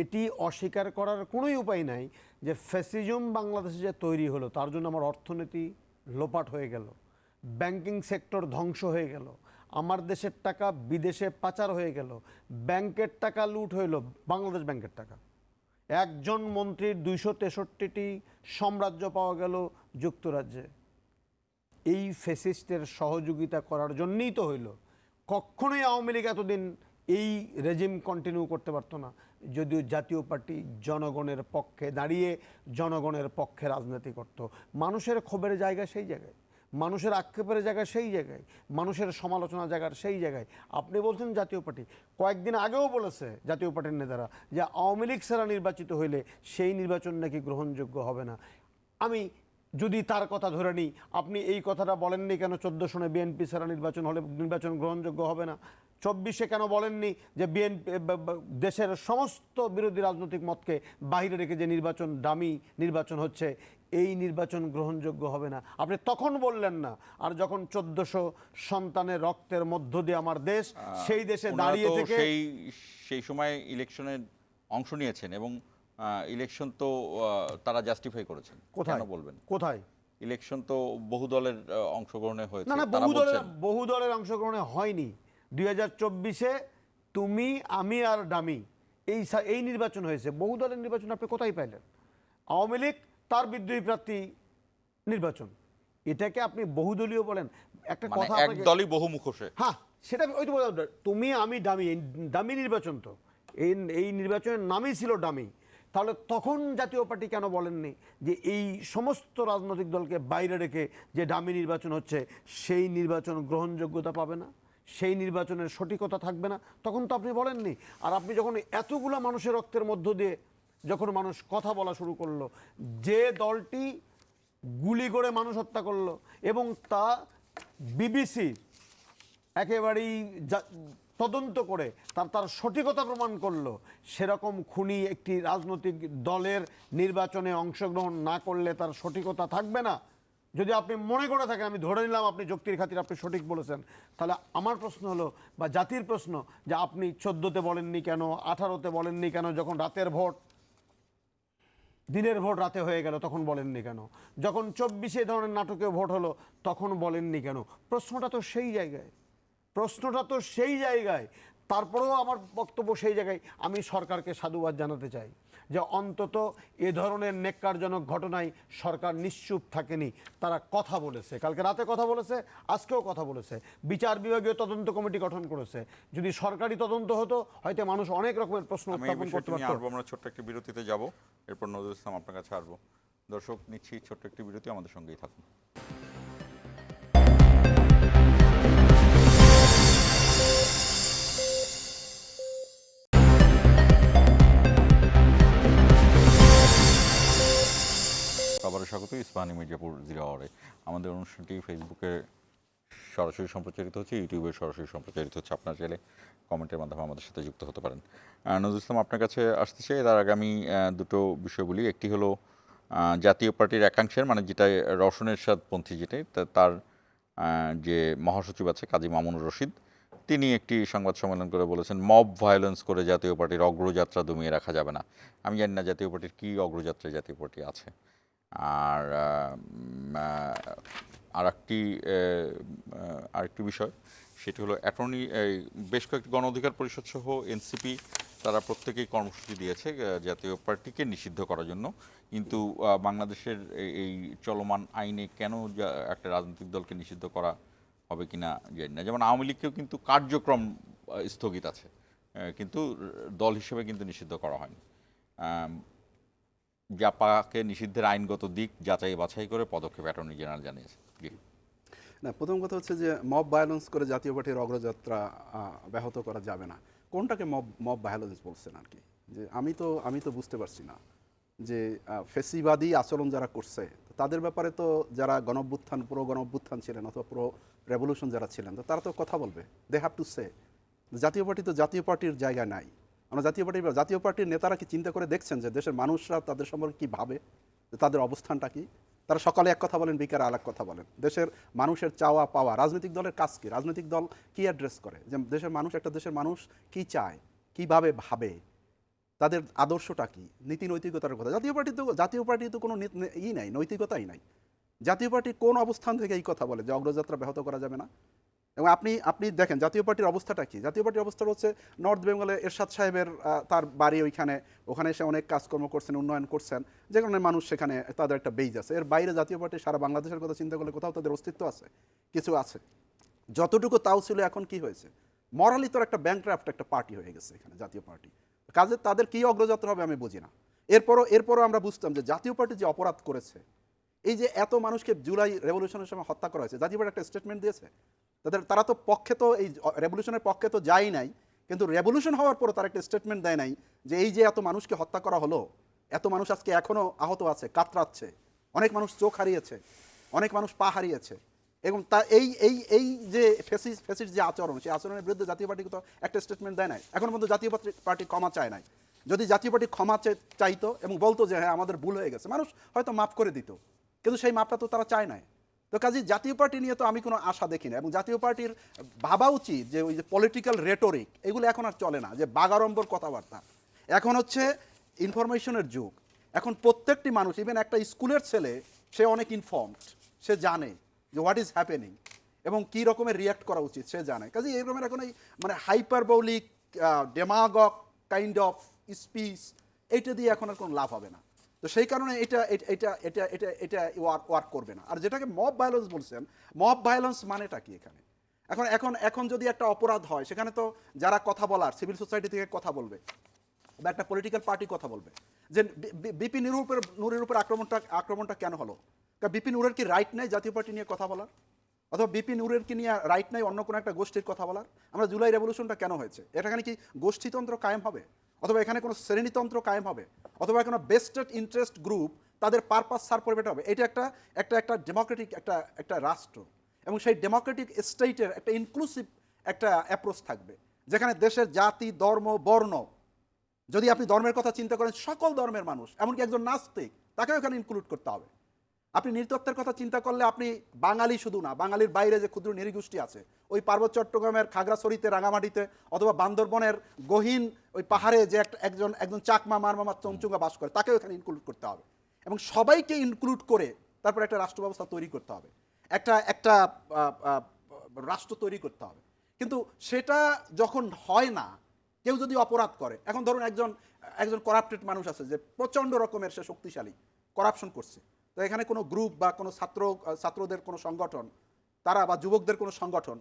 এটি অস্বীকার করার কোনোই উপায় নাই যে ফ্যাসিজম বাংলাদেশে যে তৈরি হলো তার জন্য আমার অর্থনীতি লোপাট হয়ে গেল, ব্যাংকিং সেক্টর ধ্বংস হয়ে গেল, আমার দেশের টাকা বিদেশে পাচার হয়ে গেল, ব্যাংকের টাকা লুট হইল, বাংলাদেশ ব্যাংকের টাকা। একজন মন্ত্রীর 263টি সাম্রাজ্য পাওয়া গেল যুক্তরাজ্যে। এই ফ্যাসিস্টের সহযোগিতা করার জন্যই তো হইল। কখনোই আওয়ামী লীগ এতদিন এই রেজিম কন্টিনিউ করতে পারতো না, যদিও জাতীয় পার্টি জনগণের পক্ষে দাঁড়িয়ে জনগণের পক্ষে রাজনীতি করত। মানুষের ক্ষোভের জায়গা সেই জায়গায়, মানুষের আক্ষেপের জায়গা সেই জায়গায়, মানুষের সমালোচনা জায়গার সেই জায়গায়। আপনি বলছেন জাতীয় পার্টি, কয়েকদিন আগেও বলেছে জাতীয় পার্টির নেতারা যে আওয়ামী লীগ ছাড়া নির্বাচিত হইলে সেই নির্বাচন নাকি গ্রহণযোগ্য হবে না। আমি যদি তার কথা ধরে নিই, আপনি এই কথাটা বলেননি কেন 14 সনে বিএনপি ছাড়া নির্বাচন হলে নির্বাচন গ্রহণযোগ্য হবে না? 24-এ কেন বলেননি যে বিএনপি দেশের সমস্ত বিরোধী রাজনৈতিক মতকে বাইরে রেখে যে নির্বাচন ডামি নির্বাচন হচ্ছে, এই নির্বাচন গ্রহণযোগ্য হবে না? আপনি তখন বললেন না। আর যখন 1400 সন্তানের রক্তের মধ্য দিয়ে আমার দেশ, সেই দেশে দাঁড়িয়ে থেকে সেই সময় ইলেকশনে অংশ নিয়েছেন এবং ইলেকশন তো তারা জাস্টিফাই করেছেন। কোথায় বলবেন কোথায়? ইলেকশন তো বহু দলের অংশগ্রহণে হয়েছে। না, বহু দলের অংশগ্রহণে হয়নি। 2024-এ তুমি আমি আর ডামি এই নির্বাচন হয়েছে। বহু দলের নির্বাচন আপনি কোথায় পাইলেন? আওয়ামী লীগ তার বিদ্রোহী প্রার্থী নির্বাচন, এটাকে আপনি বহুদলীয় বলেন? একটা কথা, এক দলই বহুমুখ। হ্যাঁ, সেটা ওই তো তুমি আমি ডামি, ডামি নির্বাচন। তো এই নির্বাচনের নামই ছিল ডামি। তাহলে তখন জাতীয় পার্টি কেন বলেননি যে এই সমস্ত রাজনৈতিক দলকে বাইরে রেখে যে ডামি নির্বাচন হচ্ছে সেই নির্বাচন গ্রহণযোগ্যতা পাবে না, সেই নির্বাচনের সঠিকতা থাকবে না? তখন তো আপনি বলেননি। আর আপনি যখন এতগুলো মানুষের রক্তের মধ্য দিয়ে যখন মানুষ কথা বলা শুরু করলো, যে দলটি গুলি করে মানুষ হত্যা করলো এবং তা বিবিসি একেবারেই তদন্ত করে তার সঠিকতা প্রমাণ করলো, সেরকম খুনি একটি রাজনৈতিক দলের নির্বাচনে অংশগ্রহণ না করলে তার সঠিকতা থাকবে না। যদি আপনি মনে করে থাকেন, আমি ধরে নিলাম আপনি যুক্তির খাতিরে আপনি সঠিক বলেছেন, তাহলে আমার প্রশ্ন হলো বা জাতির প্রশ্ন যে আপনি 14তে বলেননি কেন, 18তে বলেননি কেন, যখন রাতের ভোট দিনের ভোট রাতে হয়ে গেল তখন বলেননি কেন, যখন 24-এ ধরনের নাটকীয় ভোট হলো তখন বলেননি কেন? প্রশ্নটা তো সেই জায়গায়। তারপরেও আমার বক্তব্য সেই জায়গায়, আমি সরকারকে সাধুবাদ জানাতে চাই যে অন্তত এ ধরনের নেক্কারজনক ঘটনায় সরকার নিশ্চুপ থাকেনি, তারা কথা বলেছে, কালকে রাতে কথা বলেছে, আজকেও কথা বলেছে, বিচার বিভাগীয় তদন্ত কমিটি গঠন করেছে। যদি সরকারি তদন্ত হতো হয়তো মানুষ অনেক রকমের প্রশ্ন উত্থাপন করতে পারত। আমরা ছোট্ট একটি বিরতিতে যাব, এরপর নজরুল ইসলাম আপনার কাছে আসবো। দর্শক, নিচ্ছি ছোট্ট একটি বিরতি, আমাদের সঙ্গেই থাকুন। আবারও স্বাগত ইস্পাহানি মির্জাপুর 0 আওয়ারে। আমাদের অনুষ্ঠানটি ফেসবুকে সরাসরি সম্প্রচারিত হচ্ছে, ইউটিউবে সরাসরি সম্প্রচারিত হচ্ছে। আপনার চাইলে কমেন্টের মাধ্যমে আমাদের সাথে যুক্ত হতে পারেন। নজরুল ইসলাম আপনার কাছে আসতে চাই, তার আগে আমি দুটো বিষয় বলি। একটি হলো জাতীয় পার্টির একাংশের, মানে যেটা রওশন এরশাদপন্থী, যেটাই তার যে মহাসচিব আছে কাজী মামুনুর রশিদ, তিনি একটি সংবাদ সম্মেলন করে বলেছেন মব ভায়োলেন্স করে জাতীয় পার্টির অগ্রযাত্রা দমিয়ে রাখা যাবে না। আমি জানি না জাতীয় পার্টির কী অগ্রযাত্রায় জাতীয় পার্টি আছে। আর আরেকটি বিষয়, সেটি হলো অ্যাটর্নি, বেশ কয়েকটি গণ অধিকার পরিষদ সহ এনসিপি তারা প্রত্যেকেই কর্মসূচি দিয়েছে জাতীয় পার্টিকে নিষিদ্ধ করার জন্য। কিন্তু বাংলাদেশের এই চলমান আইনে কেন একটা রাজনৈতিক দলকে নিষিদ্ধ করা হবে কিনা জানি না। যেমন আওয়ামী লীগকেও কিন্তু কার্যক্রম স্থগিত আছে, কিন্তু দল হিসেবে কিন্তু নিষিদ্ধ করা হয়নি। জাপাকে নিষিদ্ধের আইনগত দিক যাচাই বাছাই করে পদক্ষেপ অ্যাটর্নি জেনারেল জানিয়েছে। জি না, প্রথম কথা হচ্ছে যে মব ভায়োলেন্স করে জাতীয় পার্টির অগ্রযাত্রা ব্যাহত করা যাবে না। কোনটাকে মব ভায়োলেন্স বলছেন আর কি? যে আমি তো বুঝতে পারছি না যে ফেসিবাদী আচরণ যারা করছে তাদের ব্যাপারে তো যারা পুরো গণঅভ্যুত্থান ছিলেন অথবা পুরো রেভলিউশন যারা ছিলেন, তো তারা তো কথা বলবে, দে হ্যাভ টু সে। জাতীয় পার্টি তো জাতীয় পার্টির জায়গায় নাই। আমরা জাতীয় পার্টির নেতারা কি চিন্তা করে দেখছেন যে দেশের মানুষরা তাদের সম্পর্কে কী ভাবে, তাদের অবস্থানটা কি? তারা সকালে এক কথা বলেন, বিকালে আর এক কথা বলেন। দেশের মানুষের চাওয়া পাওয়া, রাজনৈতিক দলের কাজ কি, রাজনৈতিক দল কি অ্যাড্রেস করে, যে একটা দেশের মানুষ কি চায়, কিভাবে ভাবে, তাদের আদর্শটা কি, নীতি নৈতিকতার কথা। জাতীয় পার্টি তো কোনো নাই, নৈতিকতাই নাই। জাতীয় পার্টি কোন অবস্থান থেকে এই কথা বলে যে অগ্রযাত্রা ব্যাহত করা যাবে না? এবং আপনি দেখেন জাতীয় পার্টির অবস্থাটা কি। জাতীয় পার্টির অবস্থা হচ্ছে নর্থ বেঙ্গলে এরশাদ সাহেবের তার বাড়ি ওখানে এসে অনেক কাজকর্ম করছেন, উন্নয়ন করছেন, যে কারণে মানুষ সেখানে তাদের একটা বেজ আছে। এর বাইরে জাতীয় পার্টি সারা বাংলাদেশের কথা চিন্তা করলে কোথাও তাদের অস্তিত্ব আছে? কিছু আছে। যতটুকু তাও ছিল, এখন কি হয়েছে? মরালি তোর একটা ব্যাংক্রাফট একটা পার্টি হয়ে গেছে এখানে জাতীয় পার্টি। কাজে তাদের কি অগ্রযাত্রা হবে আমি বুঝি না। এরপরও আমরা বুঝতাম যে জাতীয় পার্টি যে অপরাধ করেছে, এই যে এত মানুষকে জুলাই রেভলিউশনের সময় হত্যা করা হয়েছে, জাতীয় পার্টি একটা স্টেটমেন্ট দিয়েছে। তারা তো পক্ষে তো এই রেভলিউশনের পক্ষে তো যাই নাই, কিন্তু রেভলিউশন হওয়ার পরও তারা একটা স্টেটমেন্ট দেয় নাই যে এই যে এত মানুষকে হত্যা করা হলো, এত মানুষ আজকে এখনো আহত আছে, কাতরাচ্ছে, অনেক মানুষ চোখ হারিয়েছে, অনেক মানুষ পা হারিয়েছে, এবং তা এই যে ফেসিস যে আচরণ, সেই আচরণের বিরুদ্ধে জাতীয় পার্টি তো একটা স্টেটমেন্ট দেয় নাই। এখন পর্যন্ত জাতীয় পার্টি ক্ষমা চায় নাই। যদি জাতীয় পার্টি ক্ষমা চাইতো এবং বলতো যে হ্যাঁ আমাদের ভুল হয়ে গেছে, মানুষ হয়তো মাফ করে দিত, কিন্তু সেই মাপটা তো তারা চায় নাই। তো কাজে জাতীয় পার্টি নিয়ে তো আমি কোনো আশা দেখি না। এবং জাতীয় পার্টির ভাবা উচিত যে ওই যে পলিটিক্যাল রেটোরিক, এগুলো এখন আর চলে না, যে বাগাড়ম্বর কথাবার্তা। এখন হচ্ছে ইনফরমেশনের যুগ। এখন প্রত্যেকটি মানুষ, ইভেন একটা স্কুলের ছেলে, সে অনেক ইনফর্মড, সে জানে যে হোয়াট ইজ হ্যাপেনিং এবং কী রকমের রিয়াক্ট করা উচিত সে জানে। কাজে এরকমের এখন এই মানে হাইপারবলিক ডেমাগগ কাইন্ড অফ স্পিচ, এইটা দিয়ে এখন আর কোনো লাভ হবে না। তো সেই কারণে এটা ওয়ার্ক করবে না। আর যেটাকে মব ভায়োলেন্স বলছেন, মব ভায়োলেন্স মানেটা কি এখানে? এখন যদি একটা অপরাধ হয়, সেখানে তো যারা কথা বলার সিভিল সোসাইটি থেকে কথা বলবে বা একটা পলিটিক্যাল পার্টি কথা বলবে। যে বিপি নূরের উপর আক্রমণটা কেন হলো? কারণ বিপি নূরের কি রাইট নাই জাতীয় পার্টি নিয়ে কথা বলার, অথবা বিপি নূরের কি নিয়ে রাইট নাই অন্য কোনো একটা গোষ্ঠীর কথা বলার? আমরা জুলাই রেভলিউশনটা কেন হয়েছে? এখানে কি গোষ্ঠীতন্ত্র কায়েম হবে, অথবা এখানে কোনো শ্রেণীতন্ত্র কায়েম হবে, অথবা কোনো বেস্টেড ইন্টারেস্ট গ্রুপ তাদের পারপাস সার্ভ করবে হবে? এটা একটা ডেমোক্রেটিক একটা রাষ্ট্র, এবং সেই ডেমোক্রেটিক স্টেটের একটা ইনক্লুসিভ একটা অ্যাপ্রোচ থাকবে, যেখানে দেশের জাতি, ধর্ম, বর্ণ, যদি আপনি ধর্মের কথা চিন্তা করেন সকল ধর্মের মানুষ, এমনকি একজন নাস্তিক, তাকেও এখানে ইনক্লুড করতে হবে। আপনি নৃতত্ত্বের কথা চিন্তা করলে আপনি বাঙালি শুধু না, বাঙালির বাইরে যে ক্ষুদ্র নৃগোষ্ঠী আছে, ওই পার্বত্য চট্টগ্রামের খাগড়াছড়িতে, রাঙামাটিতে, অথবা বান্দরবনের গহীন ওই পাহাড়ে যে একজন চাকমা, মারমামা, চমচুঙ্গা বাস করে, তাকেও এখানে ইনক্লুড করতে হবে, এবং সবাইকে ইনক্লুড করে তারপর একটা রাষ্ট্র ব্যবস্থা তৈরি করতে হবে, একটা রাষ্ট্র তৈরি করতে হবে। কিন্তু সেটা যখন হয় না, কেউ যদি অপরাধ করে, এখন ধরুন একজন করাপ্টেড মানুষ আছে যে প্রচণ্ড রকমের সে শক্তিশালী, করাপশন করছে, তো এখানে কোনো গ্রুপ বা কোনো ছাত্রদের কোনো সংগঠন, তারা বা যুবকদের কোনো সংগঠন,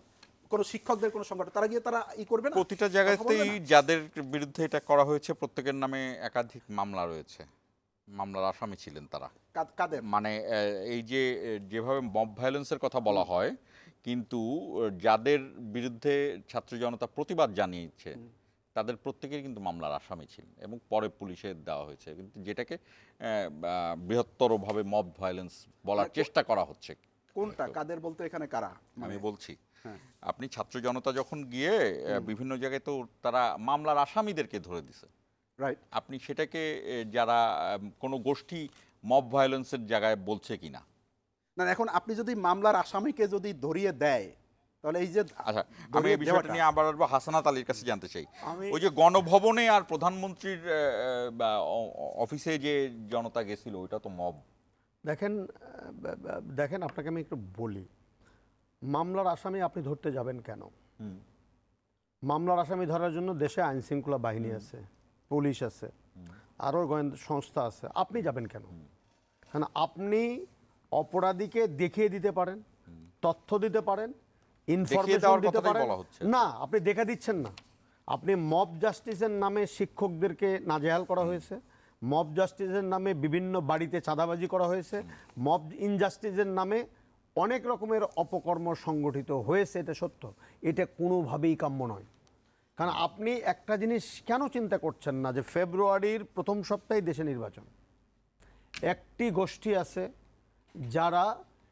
কোনো শিক্ষকদের কোনো সংগঠন, তারা গিয়ে তারা করবে না? প্রতিটা জায়গাতেই যাদের বিরুদ্ধে এটা করা হয়েছে প্রত্যেকের নামে একাধিক মামলা রয়েছে, মামলার আসামি ছিলেন তারা। কাদের? মানে এই যে যেভাবে মব ভায়োলেন্সের কথা বলা হয়, কিন্তু যাদের বিরুদ্ধে ছাত্র জনতা প্রতিবাদ জানিয়েছে তাদের প্রত্যেকেই কিন্তু মামলার আসামি ছিলেন, এবং পরে পুলিশে দেওয়া হয়েছে, কিন্তু যেটাকে বৃহত্তরভাবে মব ভায়োলেন্স বলার চেষ্টা করা হচ্ছে। কোনটা কাদের বলতে এখানে কারা? আমি বলছি, আপনি ছাত্র জনতা যখন গিয়ে বিভিন্ন জায়গায় তো তারা মামলার আসামিদেরকে ধরে দিছে, রাইট? আপনি সেটাকে যারা কোনো গোষ্ঠী মব ভায়োলেন্সের জায়গায় বলছে কিনা? না, এখন আপনি যদি মামলার আসামিকে যদি ধরিয়ে দেয়, তাহলে এই যে আচ্ছা, আমি এই বিষয়টা নিয়ে আবার হাসানাত আলীর কাছে জানতে চাই। ওই যে গণভবনে আর প্রধানমন্ত্রীর অফিসে যে জনতা গেছিল, ওইটা তো মব। দেখেন আপনাকে আমি একটু বলি, মামলার আসামি আপনি ধরতে যাবেন কেন? মামলার আসামি ধরার জন্য দেশে আইন শৃঙ্খলা বাহিনী আছে, পুলিশ আছে, আরও গোয়েন্দা সংস্থা আছে। আপনি যাবেন কেন? কারণ আপনি অপরাধীকে দেখিয়ে দিতে পারেন, তথ্য দিতে পারেন, ইনফরমেশন দিতে পারেন। না, আপনি দেখা দিচ্ছেন না। আপনি মব জাস্টিসের নামে শিক্ষকদেরকে নাজেহাল করা হয়েছে, মব জাস্টিসের নামে বিভিন্ন বাড়িতে চাঁদাবাজি করা হয়েছে, মব ইনজাস্টিসের নামে অনেক রকমের অপকর্ম সংগঠিত হয়েছে, এটা সত্য। এটা কোনোভাবেই কাম্য নয়। কারণ আপনি একটা জিনিস কেন চিন্তা করছেন না যে ফেব্রুয়ারির প্রথম সপ্তাহে দেশে নির্বাচন, একটি গোষ্ঠী আছে যারা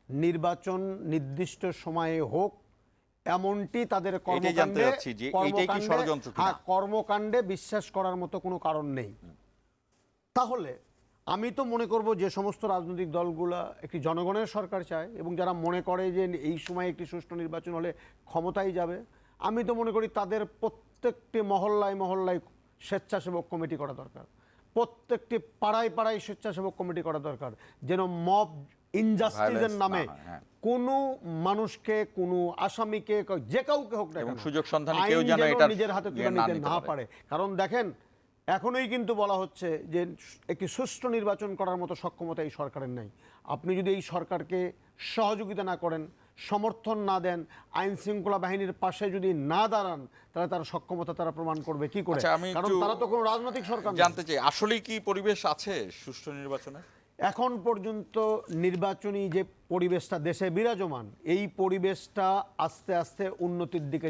নির্বাচন নির্দিষ্ট সময়ে হোক এমনটি তাদের কর্মকাণ্ডে বিশ্বাস করার মতো কোনো কারণ নেই। তাহলে আমি তো মনে করব যে সমস্ত রাজনৈতিক দলগুলো একটি জনগণের সরকার চায়, এবং যারা মনে করে যে এই সময় একটি সুষ্ঠু নির্বাচন হলে ক্ষমতায় যাবে, আমি তো মনে করি তাদের প্রত্যেকটি মহল্লায় মহল্লায় স্বেচ্ছাসেবক কমিটি করা দরকার, প্রত্যেকটি পাড়ায় পাড়ায় স্বেচ্ছাসেবক কমিটি করা দরকার, যেন মব ইনজাস্টিসের নামে কোনো মানুষকে, কোনো আসামিকে, যে কাউকে হোক না কেন, সুযোগ সন্ধানে কেউ যেন এটা নিজের হাতে তুলে নিতে না পারে। কারণ দেখেন, এখনই কিন্তু বলা হচ্ছে যে একটি সুষ্ঠু নির্বাচন করার মতো সক্ষমতা এই সরকারের নেই। আপনি যদি এই সরকারকে সহযোগিতা না করেন, সমর্থন না দেন, আইন শৃঙ্খলা বাহিনীর পাশে যদি না দাঁড়ান, তাহলে তার সক্ষমতা তারা প্রমাণ করবে কি করে? কারণ তারা তো কোনো রাজনৈতিক সরকার। জানতে চাই, আসলেই কি পরিবেশ আছে সুষ্ঠু নির্বাচনে? এখন পর্যন্ত নির্বাচনী যে পরিবেশটা দেশে বিরাজমান, এই পরিবেশটা আস্তে আস্তে উন্নতির দিকে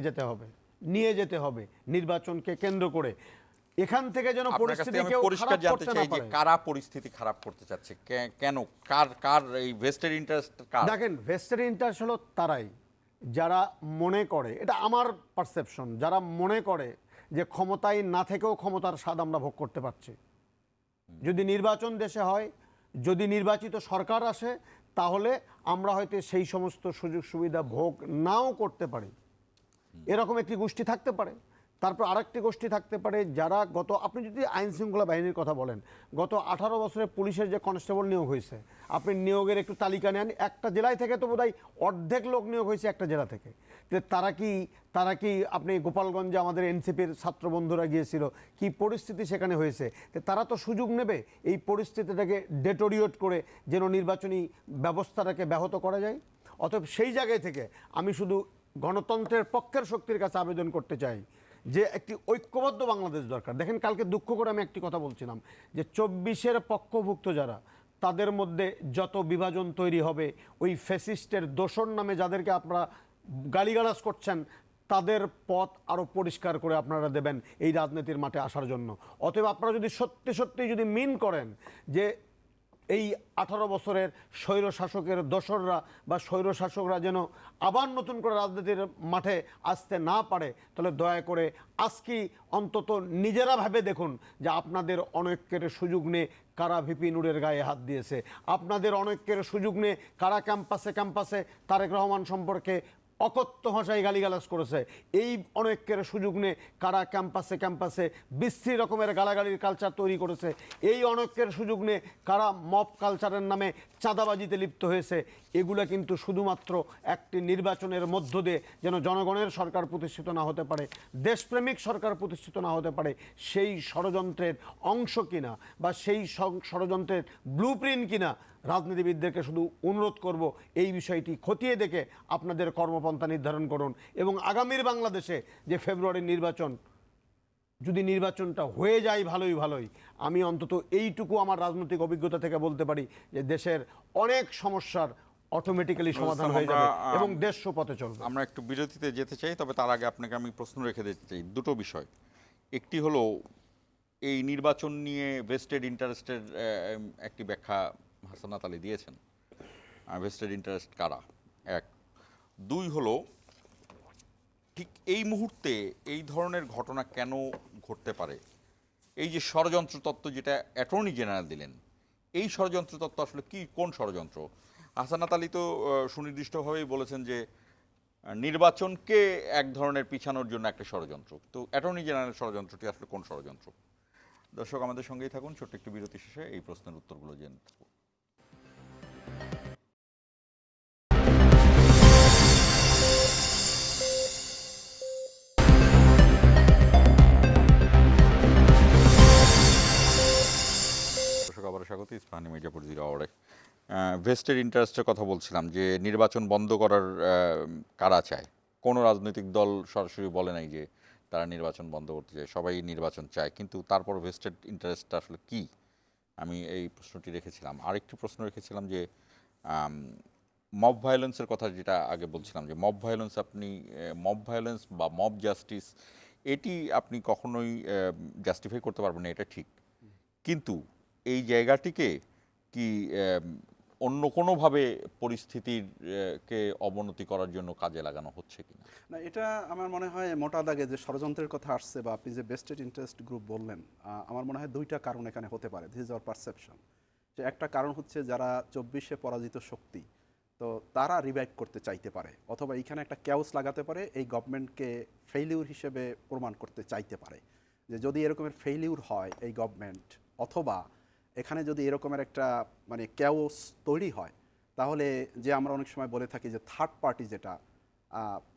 নিয়ে যেতে হবে নির্বাচনকে কেন্দ্র করে। এখান থেকে যেন পরিস্থিতি কেউ খারাপ করতে না পারে। কারা পরিস্থিতি খারাপ করতে চাচ্ছে, কেন, কার এই ভেস্টেড ইন্টারেস্ট? দেখেন, ভেস্টেড ইন্টারেস্ট হলো তারাই যারা মনে করে, এটা আমার পারসেপশন, যারা মনে করে যে ক্ষমতায় না থেকেও ক্ষমতার স্বাদ আমরা ভোগ করতে পারছি। যদি নির্বাচন দেশে হয়, যদি নির্বাচিত সরকার আসে, তাহলে আমরা হয়তো সেই সমস্ত সুযোগ সুবিধা ভোগ নাও করতে পারি। এরকম একটি গোষ্ঠী থাকতে পারে। তারপর আরেকটি গোষ্ঠী থাকতে পারে যারা আপনি যদি আইন শৃঙ্খলা বাহিনীর কথা বলেন, গত 18 বছরে পুলিশের যে কনস্টেবল নিয়োগ হয়েছে, আপনি নিয়োগের একটু তালিকা নেন, একটা জেলায় থেকে তো বোধহয় অর্ধেক লোক নিয়োগ হয়েছে একটা জেলা থেকে। তারা কি আপনি গোপালগঞ্জে আমাদের এনসিপির ছাত্র বন্ধুরা গিয়েছিল, কি পরিস্থিতি সেখানে হয়েছে, তারা তো সুযোগ নেবে এই পরিস্থিতিটাকে ডেটোরিয়েট করে যেন নির্বাচনী ব্যবস্থাটাকে ব্যাহত করা যায়। অতএব সেই জায়গায় থেকে আমি শুধু গণতন্ত্রের পক্ষের শক্তির কাছে আবেদন করতে চাই যে একটি ঐক্যবদ্ধ বাংলাদেশ দরকার। দেখেন, কালকে দুঃখ করে আমি একটি কথা বলছিলাম যে 24-এর পক্ষভুক্ত যারা, তাদের মধ্যে যত বিভাজন তৈরি হবে, ওই ফ্যাসিস্টের দোসর নামে যাদেরকে আপনারা গালিগালাজ করছেন, তাদের পথ আরও পরিষ্কার করে আপনারা দেবেন এই রাজনীতির মাঠে আসার জন্য। অতএব আপনারা যদি সত্যি সত্যি যদি মিন করেন যে এই 18 বছরের স্বৈর শাসকের দোসররা বা স্বৈর শাসকরা যেন আবার নতুন করে রাজনীতির মাঠে আসতে না পারে, তাহলে দয়া করে আজকেই অন্তত নিজেরা ভেবে দেখুন যে আপনাদের অনৈক্যের সুযোগ নিয়ে কারা ভিপি নূরের গায়ে হাত দিয়েছে, আপনাদের অনৈক্যের সুযোগ নিয়ে কারা ক্যাম্পাসে ক্যাম্পাসে তারেক রহমান সম্পর্কে অকথ্য ভাষায় গালিগালাজ করেছে, এই অনৈক্যের সুযোগ নিয়ে কারা ক্যাম্পাসে ক্যাম্পাসে বিশ্রী রকমের গালাগালির কালচার তৈরি করেছে, এই অনৈক্যের সুযোগ নিয়ে কারা মব কালচারের নামে চাঁদাবাজিতে লিপ্ত হয়েছে। এগুলো কিন্তু শুধুমাত্র একটি নির্বাচনের মধ্য দিয়ে যেন জনগণের সরকার প্রতিষ্ঠিত না হতে পারে, দেশপ্রেমিক সরকার প্রতিষ্ঠিত না হতে পারে, সেই ষড়যন্ত্রের অংশ কিনা বা সেই ষড়যন্ত্রের ব্লুপ্রিন্ট কিনা, রাজনীতিবিদদেরকে শুধু অনুরোধ করব এই বিষয়টি খতিয়ে দেখে আপনাদের কর্মপন্থা নির্ধারণ করুন। এবং আগামীর বাংলাদেশে যে ফেব্রুয়ারির নির্বাচন, যদি নির্বাচনটা হয়ে যায় ভালোই, আমি অন্তত এইটুকু আমার রাজনৈতিক অভিজ্ঞতা থেকে বলতে পারি যে দেশের অনেক সমস্যার অটোমেটিক্যালি সমাধান হয়ে যাবে এবং দেশ সুপথে চলবে। আমরা একটু বিরতিতে যেতে চাই, তবে তার আগে আপনাকে আমি প্রশ্ন রেখে দিতে চাই দুটো বিষয়। একটি হলো এই নির্বাচন নিয়ে ভেস্টেড ইন্টারেস্টের একটি ব্যাখ্যা হাসানাত আলী দিয়েছেন, ভেস্টেড ইন্টারেস্ট কারা, এক। দুই হলো ঠিক এই মুহূর্তে এই ধরনের ঘটনা কেন ঘটতে পারে, এই যে ষড়যন্ত্র তত্ত্ব যেটা অ্যাটর্নি জেনারেল দিলেন, এই ষড়যন্ত্র তত্ত্ব আসলে কি, কোন ষড়যন্ত্র? হাসানাত আলী তো সুনির্দিষ্টভাবেই বলেছেন যে নির্বাচনকে এক ধরনের পিছানোর জন্য একটা ষড়যন্ত্র, তো অ্যাটর্নি জেনারেল ষড়যন্ত্রটি আসলে কোন ষড়যন্ত্র? দর্শক আমাদের সঙ্গেই থাকুন, ছোট্ট একটি বিরতি শেষে এই প্রশ্নের উত্তরগুলো জেনে থাকুন। আবার স্বাগত ইস্পাহানি মির্জাপুর জিরো আওয়ারে। ভেস্টেড ইন্টারেস্টের কথা বলছিলাম যে নির্বাচন বন্ধ করার কারা চায়। কোনো রাজনৈতিক দল সরাসরি বলে নাই যে তারা নির্বাচন বন্ধ করতে চায়, সবাই নির্বাচন চায়, কিন্তু তারপর ভেস্টেড ইন্টারেস্টটা আসলে কি, আমি এই প্রশ্নটি রেখেছিলাম। আরেকটি প্রশ্ন রেখেছিলাম যে মব ভায়োলেন্সের কথা, যেটা আগে বলছিলাম যে মব ভায়োলেন্স বা মব জাস্টিস, এটি আপনি কখনোই জাস্টিফাই করতে পারবেন না, এটা ঠিক, কিন্তু এই জায়গাটিকে কি অন্য কোনোভাবে পরিস্থিতিকে অবনতি করার জন্য কাজে লাগানো হচ্ছে কিনা? না, এটা আমার মনে হয় মোটা দাগে যে ষড়যন্ত্রের কথা আসছে বা আপনি যে ভেস্টেড ইন্টারেস্ট গ্রুপ বললেন, আমার মনে হয় দুইটা কারণ এখানে হতে পারে। This is our perception. যে একটা কারণ হচ্ছে যারা 24-এ পরাজিত শক্তি, তো তারা রিভাইভ করতে চাইতে পারে, অথবা এইখানে একটা ক্যাওস লাগাতে পারে, এই গভর্নমেন্টকে ফেইলিউর হিসেবে প্রমাণ করতে চাইতে পারে যে যদি এরকমের ফেইলিউর হয় এই গভর্নমেন্ট, অথবা এখানে যদি এরকমের একটা মানে ক্যাওস তৈরি হয়, তাহলে যে আমরা অনেক সময় বলে থাকি যে থার্ড পার্টি, যেটা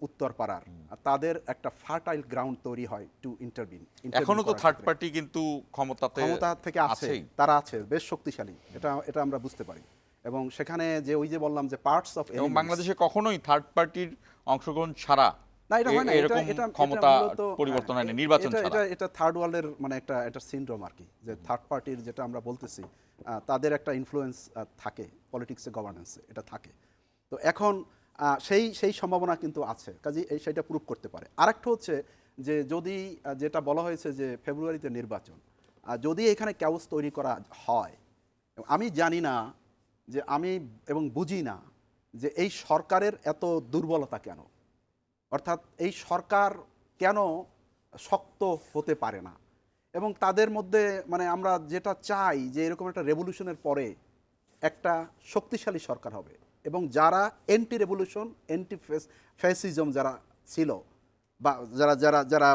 উত্তরপাড়ার, তাদের একটা ফার্টাইল গ্রাউন্ড তৈরি হয় টু ইন্টারভিন। এখনো তো থার্ড পার্টি কিন্তু ক্ষমতা থেকে আছে, তারা আছে, বেশ শক্তিশালী, এটা আমরা বুঝতে পারি। এবং সেখানে যে ওই যে বললাম যে পার্টস অফ, এবং বাংলাদেশে কখনোই থার্ড পার্টির অংশগ্রহণ ছাড়া না, এটা হয় না, এটা ক্ষমতা পরিবর্তন হয়নি, নির্বাচন ছাড়া। এটা থার্ড ওয়ার্ল্ডের মানে একটা সিনড্রোম আর কি, যে থার্ড পার্টির যেটা আমরা বলতেছি, তাদের একটা ইনফ্লুয়েন্স থাকে পলিটিক্সে, গভর্নেন্সে, এটা থাকে। তো এখন সেই সম্ভাবনা কিন্তু আছে, কাজে সেইটা প্রুভ করতে পারে। আরেকটা হচ্ছে যে যদি যেটা বলা হয়েছে যে ফেব্রুয়ারিতে নির্বাচন, যদি এখানে ক্যাওস তৈরি করা হয়, আমি জানি না যে আমি এবং বুঝি না যে এই সরকারের এত দুর্বলতা কেন, অর্থাৎ এই সরকার কেন শক্ত হতে পারে না, এবং তাদের মধ্যে মানে আমরা যেটা চাই যে এরকম একটা রেভলিউশনের পরে একটা শক্তিশালী সরকার হবে, এবং যারা অ্যান্টি রেভলিউশন, অ্যান্টি ফ্যাসিজম যারা ছিল, বা যারা যারা যারা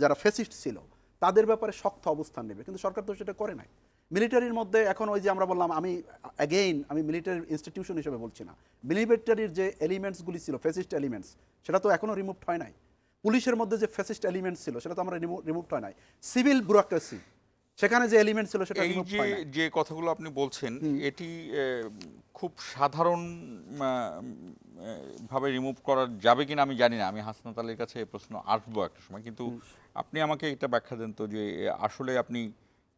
যারা ফ্যাসিস্ট ছিল, তাদের ব্যাপারে শক্ত অবস্থান নেবে, কিন্তু সরকার তো সেটা করে নাই। মিলিটারির মধ্যে এখন ওই যে আমরা বললাম, আমি মিলিটারি ইনস্টিটিউশন হিসেবে বলছি না, মিলিটারির যে এলিমেন্টসগুলি ছিল, ফ্যাসিস্ট এলিমেন্টস, সেটা তো এখনও রিমুভড হয় নাই। পুলিশের মধ্যে যে ফ্যাসিস্ট এলিমেন্টস ছিল, সেটা তো আমরা রিমুভড হয় নাই। সিভিল ব্যুরোক্রেসি, সেখানে যে এলিমেন্ট ছিল সেটা এই remove যে হয় নাই। যে কথাগুলো আপনি বলছেন এটি খুব সাধারণ ভাবে রিমুভ করা যাবে কিনা আমি জানি না। আমি হাসনাত আলীর কাছে এই প্রশ্ন আসবো একটা সময়, কিন্তু আপনি আমাকে এটা ব্যাখ্যা দেন তো যে আসলে আপনি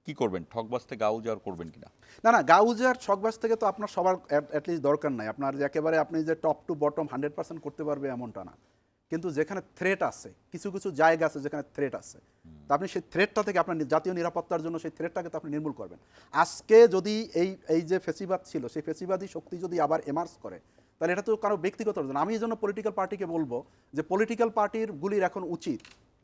কি করবেন, ঠকবাজতে গাউজার করবেন কিনা? না না, গাউজার ছকবাজ থেকে তো আপনার সবার অ্যাটলিস্ট দরকার নাই। আপনার যে একেবারে আপনি যে টপ টু বটম 100% করতে পারবে এমনটা না, কিন্তু যেখানে থ্রেট আছে, কিছু কিছু জায়গা আছে যেখানে থ্রেট আছে, তা আপনি সেই থ্রেটটা থেকে আপনার জাতীয় নিরাপত্তার জন্য সেই থ্রেটটাকে তো আপনি নির্মূল করবেন। আজকে যদি এই যে ফেসিবাদ ছিল, সেই ফেসিবাদী শক্তি যদি আবার এমার্জ করে, তাহলে এটা তো কারো ব্যক্তিগত অর্জন। আমি এই জন্য পলিটিক্যাল পার্টিকে বলবো যে পলিটিক্যাল পার্টির গুলির এখন উচিত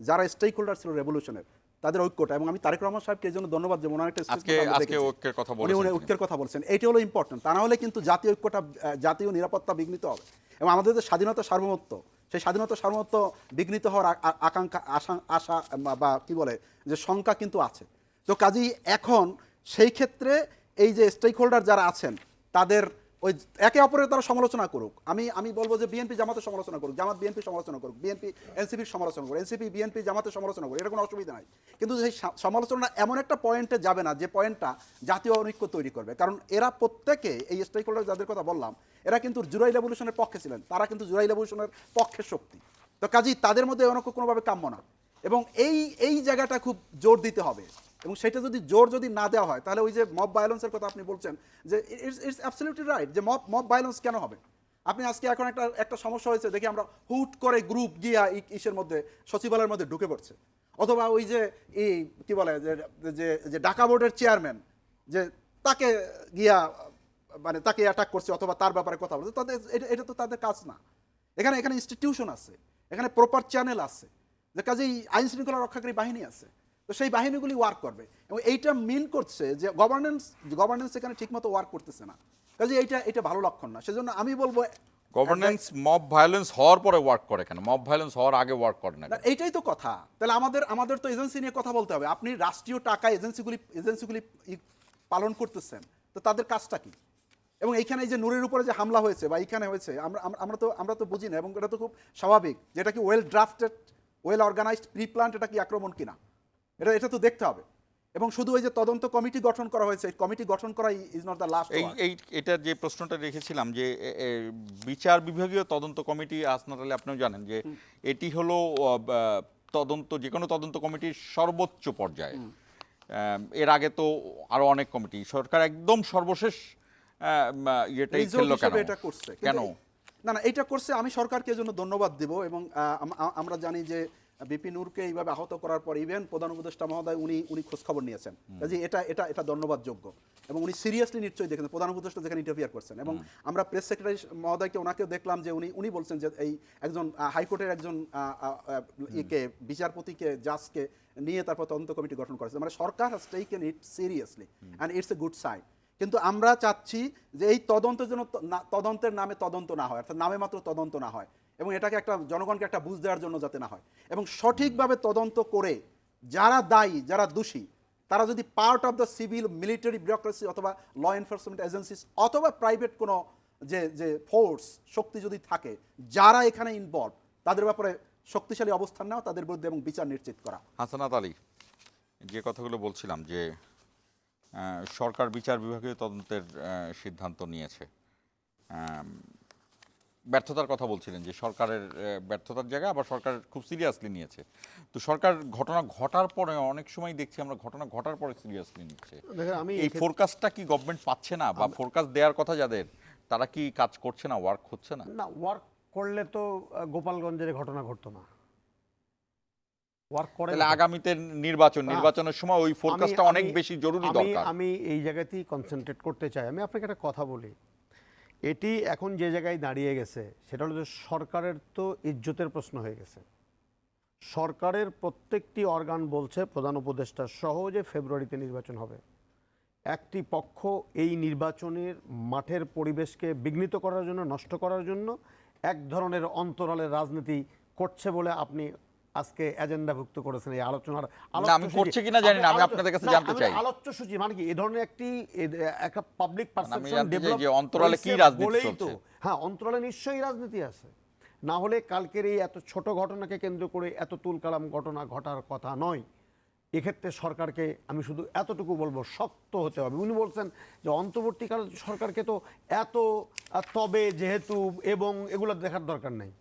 যারা স্টেক হোল্ডার ছিল রেভলিউশনের, তাদের ঐক্যটা। এবং আমি তারেক রহমান সাহেবকে এই জন্য ধন্যবাদ যে ওনার একটা আজকে ঐক্যের কথা বলেছেন, ঐক্যের কথা বলছেন, এইটা হলো ইম্পর্টেন্ট। তা না হলে কিন্তু জাতীয় ঐক্যটা, জাতীয় নিরাপত্তা বিঘ্নিত হবে। এবং আমাদের যে স্বাধীনতা সার্বভৌমত্ব, সেই স্বাধীনতা সার্বভৌমত্ব বিঘ্নিত হওয়ার আকাঙ্ক্ষা, আশা বা কি বলে যে শঙ্কা কিন্তু আছে। তো কাজেই এখন সেই ক্ষেত্রে এই যে স্টেক হোল্ডার যারা আছেন তাদের ওই একে অপরের তারা সমালোচনা করুক। আমি বলবো যে বিএনপি জামাতের সমালোচনা করুক, জামাত বিএনপি সমালোচনা করুক, বিএনপি এনসিপির সমালোচনা করুক, এনসিপি বিএনপি জামাতের সমালোচনা করুক, এটা কোনো অসুবিধা নাই। কিন্তু সেই সমালোচনা এমন একটা পয়েন্টে যাবে না যে পয়েন্টটা জাতীয় অনৈক্য তৈরি করবে। কারণ এরা প্রত্যেকে, এই স্টেক হোল্ডার যাদের কথা বললাম, এরা কিন্তু জুলাই রেভলিউশনের পক্ষে ছিলেন, তারা কিন্তু জুলাই রেভলিউশনের পক্ষের শক্তি। তো কাজেই তাদের মধ্যে অনৈক্য কোনোভাবে কাম্য না। এবং এই জায়গাটা খুব জোর দিতে হবে। এবং সেটা যদি জোর না দেওয়া হয়, তাহলে ওই যে মব ভায়োলেন্সের কথা আপনি বলছেন, যে ইটস অ্যাবসলিউটলি রাইট যে মব ভায়োলেন্স কেন হবে। আপনি আজকে এখন একটা সমস্যা হয়েছে দেখি আমরা, হুট করে গ্রুপ গিয়া ইসের মধ্যে, সচিবালয়ের মধ্যে ঢুকে পড়ছে, অথবা ওই যে এই কি বলে যে ঢাকা বোর্ডের চেয়ারম্যান, যে তাকে গিয়া মানে তাকে অ্যাটাক করছে অথবা তার ব্যাপারে কথা বলছে। তাদের এটা তো তাদের কাজ না। এখানে ইনস্টিটিউশন আছে, এখানে প্রপার চ্যানেল আছে, যে কাজেই আইন শৃঙ্খলা রক্ষাকারী বাহিনী আছে। তো সেই বাহিনীগুলি ওয়ার্ক করবে। এবং এইটা মিন করছে যে গভর্নেন্স এখানে ঠিকমতো ওয়ার্ক করতেছে না। কাজে এটা ভালো লক্ষণ না। সেজন্য আমি বলবো গভর্নেন্স মব ভায়োলেন্স হওয়ার পরে ওয়ার্ক করে কেন, মব ভায়োলেন্স হওয়ার আগে ওয়ার্ক করে না? এইটাই তো কথা। তাহলে আমাদের তো এজেন্সি নিয়ে কথা বলতে হবে। আপনি রাষ্ট্রীয় টাকা এজেন্সিগুলি পালন করতেছেন, তো তাদের কাজটা কি? এবং এইখানে এই যে নূরের উপরে যে হামলা হয়েছে বা এইখানে হয়েছে, আমরা তো বুঝি না। এবং এটা তো খুব স্বাভাবিক যে এটা কি well drafted, well organised, pre planned, এটা কি আক্রমণ কিনা, এটা তো দেখতে হবে। এবং শুধু ওই যে তদন্ত কমিটি গঠন করা হয়েছে, কমিটি গঠন করা ইজ নট দ্য লাস্ট। এটা যে প্রশ্নটা রেখেছিলাম যে বিচার বিভাগীয় তদন্ত কমিটি, হাসনাত আলী আপনিও জানেন যে এটি হলো তদন্ত, যে কোনো তদন্ত কমিটির সর্বোচ্চ পর্যায়ে। এর আগে তো আরো অনেক কমিটি, সরকার একদম সর্বশেষ ইয়েটাই খেললো কেন? এটা করছে কেন? না, এটা করছে। আমি সরকারকে এজন্য ধন্যবাদ দিব। এবং আমরা জানি যে বিপি নূরকে এইভাবে আহত করার পর ইভেন প্রধান উপদেষ্টা মহোদয় উনি খোঁজ খবর নিয়েছেন। কাজে এটা ধন্যবাদযোগ্য। এবং উনি সিরিয়াসলি নিশ্চয়ই দেখেন প্রধান উপদেষ্টা যেখানে ইন্টারফিয়ার করছেন। এবং আমরা প্রেস সেক্রেটারি মহোদয়কে, ওনাকেও দেখলাম যে উনি বলছেন যে এই একজন হাইকোর্টের একজন বিচারপতিকে, জাজকে নিয়ে তারপর তদন্ত কমিটি গঠন করেছে। মানে সরকার has taken it seriously and it's a good sign. কিন্তু আমরা চাচ্ছি যে এই তদন্তের জন্য তদন্তের নামে তদন্ত না হয়, অর্থাৎ নামে মাত্র তদন্ত না হয়, এবং এটাকে একটা জনগণকে একটা বুঝ দেওয়ার জন্য যাতে না হয়। এবং সঠিকভাবে তদন্ত করে যারা দায়ী, যারা দোষী, তারা যদি part of the civil military bureaucracy অথবা ল এনফোর্সমেন্ট এজেন্সিস অথবা প্রাইভেট কোনো যে ফোর্স শক্তি যদি থাকে, যারা এখানে ইনভলভ, তাদের ব্যাপারে শক্তিশালী অবস্থান নেওয়া, তাদের বিরুদ্ধে এবং বিচার নিশ্চিত করা। হাসনাত আলী, যে কথাগুলো বলছিলাম যে সরকার বিচার বিভাগীয় তদন্তের সিদ্ধান্ত নিয়েছে, ব্যর্থতার কথা বলছিলেন যে সরকারের ব্যর্থতার জায়গা, আবার সরকার খুব সিরিয়াসলি নিয়েছে। তো সরকার ঘটনা ঘটার পরে, অনেক সময় দেখছি আমরা ঘটনা ঘটার পরে সিরিয়াসলি নিচ্ছে। এই ফোরকাস্টটা কি গভর্নমেন্ট পাচ্ছে না, বা ফোরকাস্ট দেওয়ার কথা যাদের, তারা কি কাজ করছে না, ওয়ার্ক হচ্ছে না? না, ওয়ার্ক করলে তো গোপালগঞ্জের ঘটনা ঘটতো না। ওয়ার্ক করে আগামীতে নির্বাচনের সময় ওই ফোরকাস্টটা অনেক বেশি জরুরি দরকার। আমি এই জায়গাতেই কনসেন্ট্রেট করতে চাই। আমি আপনাকে একটা কথা বলি, এটি এখন যে জায়গায় দাঁড়িয়ে গেছে সেটা হলো যে সরকারের তো ইজ্জতের প্রশ্ন হয়ে গেছে। সরকারের প্রত্যেকটি অর্গান বলছে, প্রধান উপদেষ্টা সহ, যে ফেব্রুয়ারিতে নির্বাচন হবে। একটি পক্ষ এই নির্বাচনের মাঠের পরিবেশকে বিঘ্নিত করার জন্য, নষ্ট করার জন্য এক ধরনের অন্তরালের রাজনীতি করছে বলে আপনি আজকে এজেন্ডাভুক্ত করেছেন এই আলোচনার। আমি করছি কিনা জানি না, আমি আপনাদের কাছে জানতে চাই। আলোচ্য সূচি মানে কি? এই ধরনের একটা পাবলিক পারসেপশন ডেভেলপ যে অন্তরালে কি রাজনীতি চলছে। হ্যাঁ, অন্তরালে নিশ্চয়ই রাজনীতি আছে, না হলে কালকের এই এত ছোট ঘটনাকে কেন্দ্র করে এত তুলকালাম ঘটনা ঘটার কথা নয়। এক্ষেত্রে সরকারকে আমি শুধু এতটুকু বলবো, শক্ত হতে হবে। উনি বলছেন যে অন্তর্বর্তীকাল সরকারকে তো এত তবে যেহেতু এবং এগুলো দেখার দরকার নেই,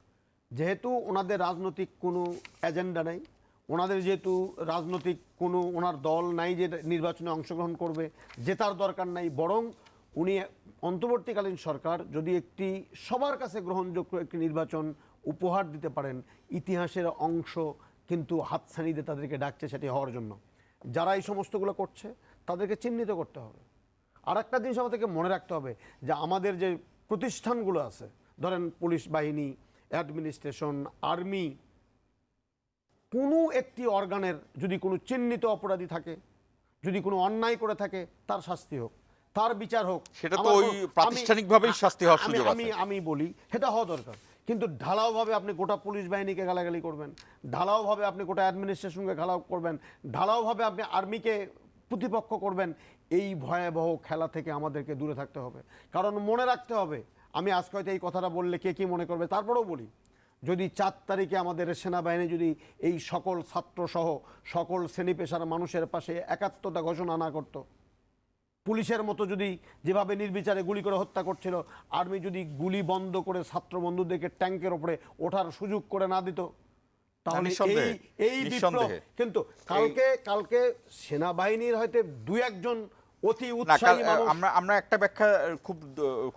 যেহেতু ওনাদের রাজনৈতিক কোনো এজেন্ডা নেই, ওনাদের যেহেতু রাজনৈতিক কোনো ওনার দল নাই যে নির্বাচনে অংশগ্রহণ করবে, জেতার দরকার নাই, বরং উনি অন্তর্বর্তীকালীন সরকার যদি একটি সবার কাছে গ্রহণযোগ্য একটি নির্বাচন উপহার দিতে পারেন, ইতিহাসের অংশ কিন্তু হাতছানি দিয়ে তাদেরকে ডাকছে সেটি হওয়ার জন্য। যারা এই সমস্তগুলো করছে তাদেরকে চিহ্নিত করতে হবে। আর একটা জিনিস আমাদেরকে মনে রাখতে হবে যে আমাদের যে প্রতিষ্ঠানগুলো আছে, ধরেন পুলিশ বাহিনী, অ্যাডমিনিস্ট্রেশন, আর্মি, কোনো একটি অর্গানের যদি কোনো চিহ্নিত অপরাধী থাকে, যদি কোনো অন্যায় করে থাকে, তার শাস্তি হোক, তার বিচার হোক। সেটা তো ওই প্রাতিষ্ঠানিকভাবেই শাস্তি হওয়ার সুযোগ আছে। আমি বলি সেটা হওয়া দরকার, কিন্তু ঢালাওভাবে আপনি গোটা পুলিশ বাহিনীকে গালাগালি করবেন, ঢালাওভাবে আপনি গোটা অ্যাডমিনিস্ট্রেশনকে গালাও করবেন, ঢালাওভাবে আপনি আর্মিকে প্রতিপক্ষ করবেন, এই ভয়াবহ খেলা থেকে আমাদেরকে দূরে থাকতে হবে। কারণ মনে রাখতে হবে, আমি আজকে হয়তো এই কথাটা বললে কে কী মনে করবে, তারপরেও বলি, যদি 4 তারিখে আমাদের সেনাবাহিনী যদি এই সকল ছাত্রসহ সকল শ্রেণী পেশার মানুষের পাশে একাত্মতা ঘোষণা না করতো, পুলিশের মতো যদি যেভাবে নির্বিচারে গুলি করে হত্যা করছিল, আর্মি যদি গুলি বন্ধ করে ছাত্র বন্ধুদেরকে ট্যাঙ্কের ওপরে ওঠার সুযোগ করে না দিত, তাহলে এই বিপ্লব কিন্তু কালকে সেনাবাহিনীর হয়তো 2-1 জন অতি উৎসাহী মানুষ, আমরা একটা ব্যাখ্যা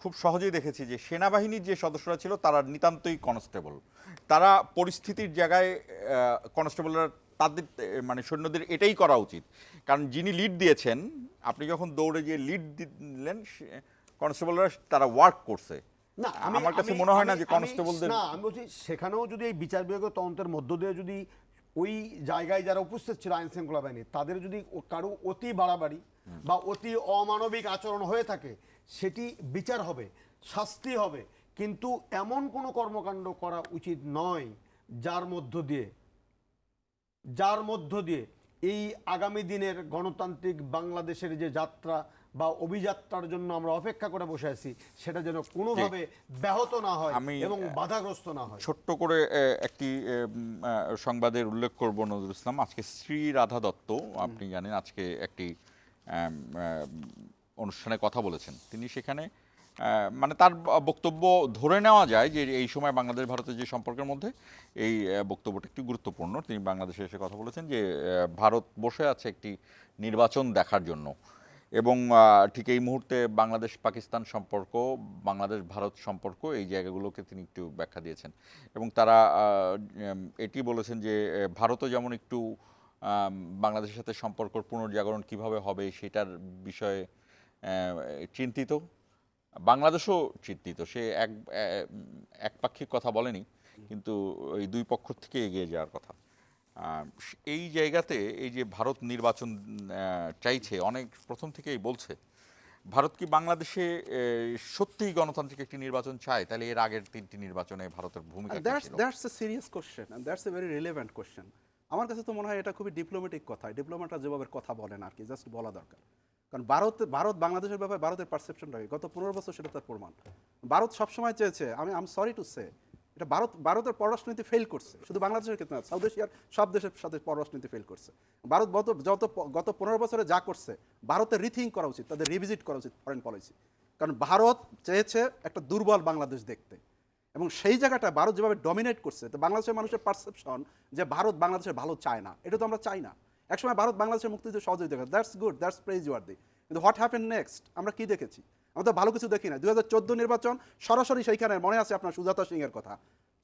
খুব সহজেই দেখেছি যে সেনাবাহিনীর যে সদস্যরা ছিল তারা নিতান্তই কনস্টেবল, তারা পরিস্থিতির জায়গায় কনস্টেবলরা তাদের মানে সৈন্যদের এটাই করা উচিত। কারণ যিনি লিড দিয়েছেন, আপনি যখন দৌড়ে গিয়ে লিড দিলেন, কনস্টেবলরা তারা ওয়ার্ক করছে। না, আমার কাছে মনে হয় না যে কনস্টেবলদের, না আমি বলছি সেখানেও যদি এই বিচার বিভাগীয় তদন্তের মধ্য দিয়ে যদি ওই জায়গায় যারা উপস্থিত ছিল আইন শৃঙ্খলা বাহিনী, তাদের যদি কারো অতি বাড়াবাড়ি বা অতি অমানবিক আচরণ হয়ে থাকে, সেটি বিচার হবে, শাস্তি হবে, কিন্তু এমন কোনো কর্মকাণ্ড করা উচিত নয় যার মধ্য দিয়ে এই আগামী দিনের গণতান্ত্রিক বাংলাদেশের যে যাত্রা বা অভিযাত্রার জন্য আমরা অপেক্ষা করে বসে আছি, সেটা যেন কোনোভাবে ব্যাহত না হয় এবং বাধাগ্রস্ত না হয়। ছোট্ট করে একটি সংবাদের উল্লেখ করব নজরুল ইসলাম। আজকে শ্রী রাধা দত্ত, আপনি জানেন, আজকে একটি অনুষ্ঠানে কথা বলেছেন। তিনি সেখানে মানে তার বক্তব্য ধরে নেওয়া যায় যে এই সময় বাংলাদেশ ভারতের যে সম্পর্কের মধ্যে এই বক্তব্যটা একটি গুরুত্বপূর্ণ। তিনি বাংলাদেশে এসে কথা বলেছেন যে ভারত বসে আছে একটি নির্বাচন দেখার জন্য, এবং ঠিক এই মুহূর্তে বাংলাদেশ পাকিস্তান সম্পর্ক, বাংলাদেশ ভারত সম্পর্ক, এই জায়গাগুলোকে তিনি একটু ব্যাখ্যা দিয়েছেন। এবং তারা এটি বলেছেন যে ভারতও যেমন একটু বাংলাদেশের সাথে সম্পর্ক পুনর্জাগরণ কিভাবে হবে সেটার বিষয়ে চিন্তিত, বাংলাদেশও চিন্তিত। সে একপাক্ষিক কথা বলেনি, কিন্তু এই দুই পক্ষ থেকে এগিয়ে যাওয়ার কথা। এই জায়গাতে এই যে ভারত নির্বাচন চাইছে, অনেক প্রথম থেকেই বলছে, ভারত কি বাংলাদেশে সত্যিই গণতান্ত্রিক একটি নির্বাচন চায়? তাহলে এর আগের 3টি নির্বাচনে ভারতের ভূমিকা কি ছিল? That's a serious question and that's a very relevant question. আমার কাছে তো মনে হয় এটা খুবই ডিপ্লোম্যাটিক কথা, ডিপ্লোম্যাটরা যেভাবে কথা বলেন আর কি, জাস্ট বলা দরকার। কারণ ভারত বাংলাদেশের ব্যাপারে ভারতের পারসেপশনটা গত 15 বছর সেটা তার প্রমাণ। ভারত সবসময় চেয়েছে, আমি সরি টু সে, এটা ভারতের পররাষ্ট্রনীতি ফেল করছে, শুধু বাংলাদেশের ক্ষেত্রে না, সাউথ এশিয়ার সব দেশের সাথে পররাষ্ট্রনীতি ফেল করছে। ভারত গত 15 বছরে যা করছে, ভারতের রিথিঙ্ক করা উচিত, তাদের রিভিজিট করা উচিত ফরেন পলিসি। কারণ ভারত চেয়েছে একটা দুর্বল বাংলাদেশ দেখতে, এবং সেই জায়গাটা ভারত যেভাবে ডমিনেট করছে, তো বাংলাদেশের মানুষের পারসেপশন যে ভারত বাংলাদেশের ভালো চায় না, এটা তো আমরা চাই না। একসময় ভারত বাংলাদেশের মুক্তিযুদ্ধে সহযোগিতা করে, that's good, that's praise worthy. কিন্তু হোয়াট হ্যাপেন নেক্সট আমরা কি দেখেছি? আমরা তো ভালো কিছু দেখি না। 2014 নির্বাচন সরাসরি সেইখানে মনে আছে আপনার সুজাতা সিং এর কথা,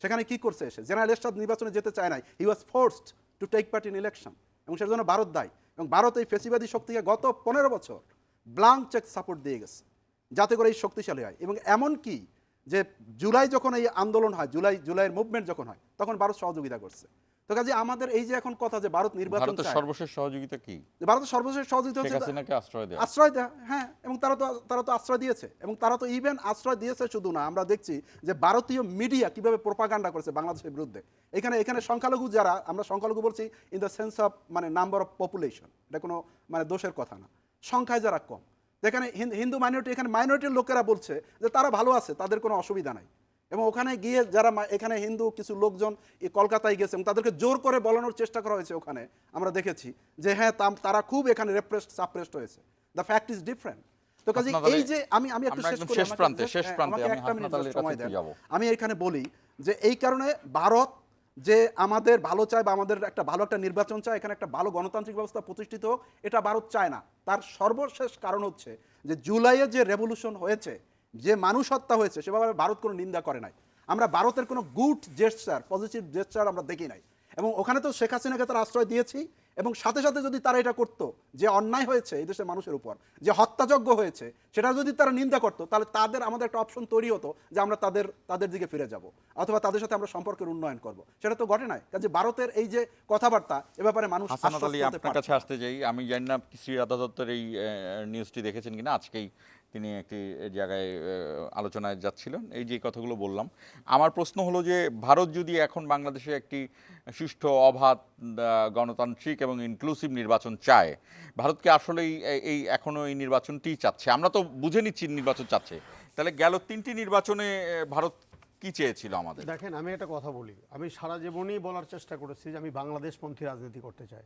সেখানে কি করছে এসে, জেনারেল এরশাদ নির্বাচনে যেতে চায় নাই, he was forced to take part in election, এবং সেটার জন্য ভারত দায়ী। এবং ভারত এই ফেসিবাদী শক্তিকে গত 15 বছর ব্লাঙ্ক চেক সাপোর্ট দিয়ে গেছে যাতে করে এই শক্তিশালী হয়। এবং এমন কি যে জুলাই যখন এই আন্দোলন হয়, জুলাইয়ের মুভমেন্ট যখন হয়, তখন ভারত সহযোগিতা করছে। তো কাজে আমাদের এই যে এখন কথা যে ভারত নির্বাচন ভারতের সর্বশেষ সহযোগিতা কি? ভারতের সর্বশেষ সহযোগিতা হচ্ছে আশ্রয় দেওয়া। হ্যাঁ, এবং তারা তো আশ্রয় দিয়েছে, এবং তারা তো ইভেন আশ্রয় দিয়েছে শুধু না, আমরা দেখছি যে ভারতীয় মিডিয়া কিভাবে প্রোপাগান্ডা করেছে বাংলাদেশের বিরুদ্ধে। এখানে সংখ্যালঘু যারা, আমরা সংখ্যালঘু বলছি ইন দ্য সেন্স অফ মানে নাম্বার অফ পপুলেশন, এটা কোনো মানে দোষের কথা না, সংখ্যায় যারা কম, এখানে হিন্দু মাইনরিটি, এখানে মাইনরিটির লোকেরা বলছে যে তারা ভালো আছে, তাদের কোনো অসুবিধা নাই। এবং ওখানে গিয়ে যারা এখানে হিন্দু কিছু লোকজন এই কলকাতায় গেছে এবং তাদেরকে জোর করে বলানোর চেষ্টা করা হয়েছে ওখানে, আমরা দেখেছি যে হ্যাঁ তারা খুব এখানে রেপ্রেসড সাপ্রেসড হয়েছে। The fact is different. তো কাজে এই যে আমি একটু শেষ করি, আমাকে একটা মিনিট সময় দেন। আমি এখানে বলি যে এই কারণে ভারত যে আমাদের ভালো চায় বা আমাদের একটা ভালো একটা নির্বাচন চায়, এখানে একটা ভালো গণতান্ত্রিক ব্যবস্থা প্রতিষ্ঠিত হোক, এটা ভারত চায় না। তার সর্বশেষ কারণ হচ্ছে যে জুলাইয়ে যে রেভলিউশন হয়েছে, যে মানুষ হত্যা হয়েছে, সেভাবে ভারত কোনো নিন্দা করে নাই। আমরা ভারতের কোনো গুড জেস্চার, পজিটিভ জেস্চার আমরা দেখি নাই। এবং ওখানে তো শেখ হাসিনাকে তারা আশ্রয় দিয়েছি, এবং সাথে সাথে যদি তারা এটা করতো, যে অন্যায় হয়েছে এই দেশের মানুষের উপর, যে হত্যাযজ্ঞ হয়েছে, সেটা যদি তারা নিন্দা করতো, তাহলে আমাদের একটা অপশন তৈরি হতো যে আমরা তাদের দিকে ফিরে যাব, অথবা তাদের সাথে আমরা সম্পর্কের উন্নয়ন করব। সেটা তো ঘটে নাই। কাজে ভারতের এই যে কথাবার্তা, এ ব্যাপারে মানুষ হাসানাত আলী, আপনার কাছে আসতে চাই। আমি জানি না শ্রী রাধা দত্তের এই নিউজটি দেখেছেন কিনা, আজকেই তিনি একটি জায়গায় আলোচনায় যাচ্ছিলেন, এই যে কথাগুলো বললাম। আমার প্রশ্ন হলো যে ভারত যদি এখন বাংলাদেশে একটি সুষ্ঠু, অবাধ, গণতান্ত্রিক এবং ইনক্লুসিভ নির্বাচন চায়, ভারতকে আসলেই এখনো এই নির্বাচনটি চাচ্ছে, আমরা তো বুঝে নিচ্ছি নির্বাচন চাচ্ছে, তাহলে গেল 3টি নির্বাচনে ভারত কি চেয়েছিল আমাদের? দেখেন, আমি একটা কথা বলি, আমি সারা জীবনই বলার চেষ্টা করেছি যে আমি বাংলাদেশপন্থী রাজনীতি করতে চাই।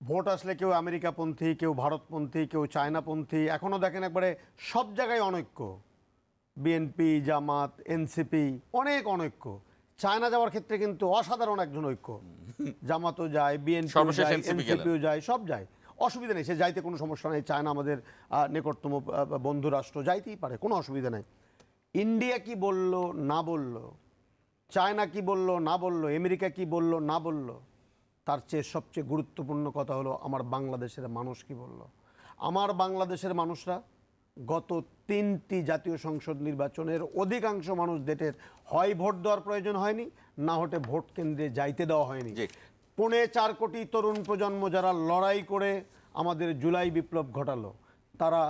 ভোট আসলে কেউ আমেরিকাপন্থী, কেউ ভারতপন্থী, কেউ চায়নাপন্থী। এখনও দেখেন একবারে সব জায়গায় অনৈক্য, বিএনপি, জামাত, এনসিপি, অনেক অনৈক্য। চায়না যাওয়ার ক্ষেত্রে কিন্তু অসাধারণ একজন ঐক্য, জামাতও যায়, বিএনপি যায়, এনসিপিও যায়, সব যায়, অসুবিধা নেই, সে যাইতে কোনো সমস্যা নেই। চায়না আমাদের নিকটতম বন্ধু রাষ্ট্র, যাইতেই পারে, কোনো অসুবিধা নেই। ইন্ডিয়া কি বলল না বলল, চায়না কি বলল না বলল, আমেরিকা কি বলল না বলল, তার চেয়ে সবচেয়ে গুরুত্বপূর্ণ কথা হলো আমার বাংলাদেশের মানুষ কি বলল। আমার বাংলাদেশের মানুষরা গত 3টি জাতীয় সংসদ নির্বাচনের অধিকাংশ মানুষ দেশের হয় ভোট দেওয়ার প্রয়োজন হয়নি, না হতে ভোট কেন্দ্রে যাইতে দেওয়া হয়নি। 4.25 কোটি তরুণ প্রজন্ম যারা লড়াই করে আমাদের জুলাই বিপ্লব ঘটালো, তারা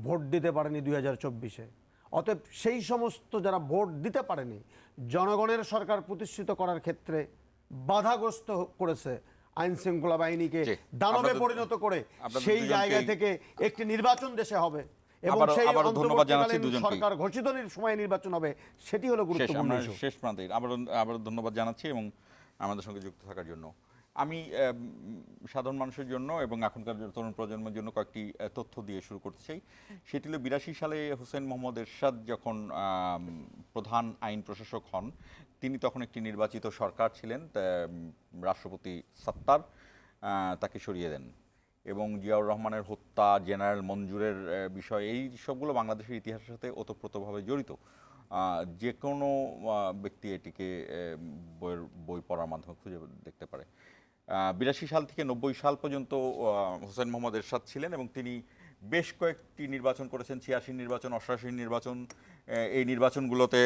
ভোট দিতে পারেনি 2024-এ। অতএব সেই সমস্ত যারা ভোট দিতে পারেনি, জনগণের সরকার প্রতিষ্ঠিত করার ক্ষেত্রে বাধাগ্রস্ত করেছে, আইন শৃঙ্খলা বাহিনীকে দানবে পরিণত করে, সেই জায়গা থেকে একটি নির্বাচন দেশে হবে এবং সেই অন্তর্বর্তীকালীন সরকার ঘোষিত সময়ে নির্বাচন হবে, সেটি হলো গুরুত্বপূর্ণ। শেষ প্রান্তে আবার ধন্যবাদ জানাচ্ছি এবং আমাদের সঙ্গে যুক্ত থাকার জন্য। আমি সাধারণ মানুষের জন্য এবং এখনকার তরুণ প্রজন্মের জন্য কয়েকটি তথ্য দিয়ে শুরু করতে চাই। সেটি হলো 82 সালে হোসেন মোহাম্মদ এরশাদ যখন প্রধান আইন প্রশাসক হন, তিনি তখন একটি নির্বাচিত সরকার ছিলেন, রাষ্ট্রপতি সত্তার তাকে সরিয়ে দেন এবং জিয়াউর রহমানের হত্যা, জেনারেল মঞ্জুরের বিষয়, এই সবগুলো বাংলাদেশের ইতিহাসের সাথে ওতপ্রোতভাবে জড়িত। যে কোনো ব্যক্তি এটিকে বই পড়ার মাধ্যমে খুঁজে দেখতে পারে। 82 সাল থেকে 90 সাল পর্যন্ত হোসেন মোহাম্মদ এরশাদ ছিলেন এবং তিনি বেশ কয়েকটি নির্বাচন করেছেন, 86 নির্বাচন, 88 নির্বাচন। এই নির্বাচনগুলোতে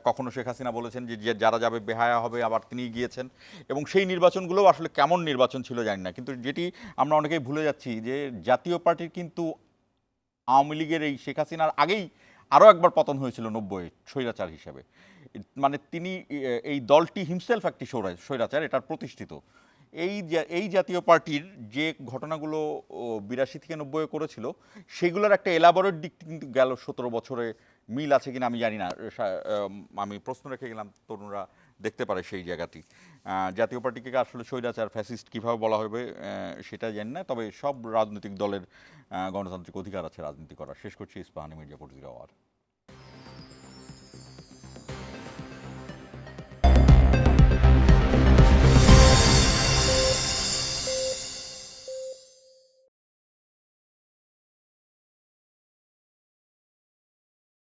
কখনো শেখ হাসিনা বলেছেন যে যারা যাবে বেহায়া হবে, আবার তিনি গিয়েছেন এবং সেই নির্বাচনগুলোও আসলে কেমন নির্বাচন ছিল জানি না। কিন্তু যেটি আমরা অনেকেই ভুলে যাচ্ছি যে জাতীয় পার্টির কিন্তু আওয়ামী লীগের এই শেখ হাসিনার আগেই আরও একবার পতন হয়েছিল 90-এ স্বৈরাচার হিসেবে। মানে তিনি এই দলটি হিমসেলফ একটি স্বৈরাচার, এটার প্রতিষ্ঠিত। এই জাতীয় পার্টির যে ঘটনাগুলো 82 থেকে 90-এ করেছিল, সেগুলোর একটা এলাবোরেট দিক কিন্তু গেল 17 বছরে মিল আছে কিনা আমি জানি না। আমি প্রশ্ন রেখে গেলাম, তরুণরা দেখতে পারে সেই জায়গাটি। জাতীয় পার্টিকে আসলে স্বৈরাচার, ফ্যাসিস্ট কীভাবে বলা হবে সেটা জানি না, তবে সব রাজনৈতিক দলের গণতান্ত্রিক অধিকার আছে রাজনীতি করার। শেষ করছি, ইস্পাহানি মির্জা 4 আওয়ার।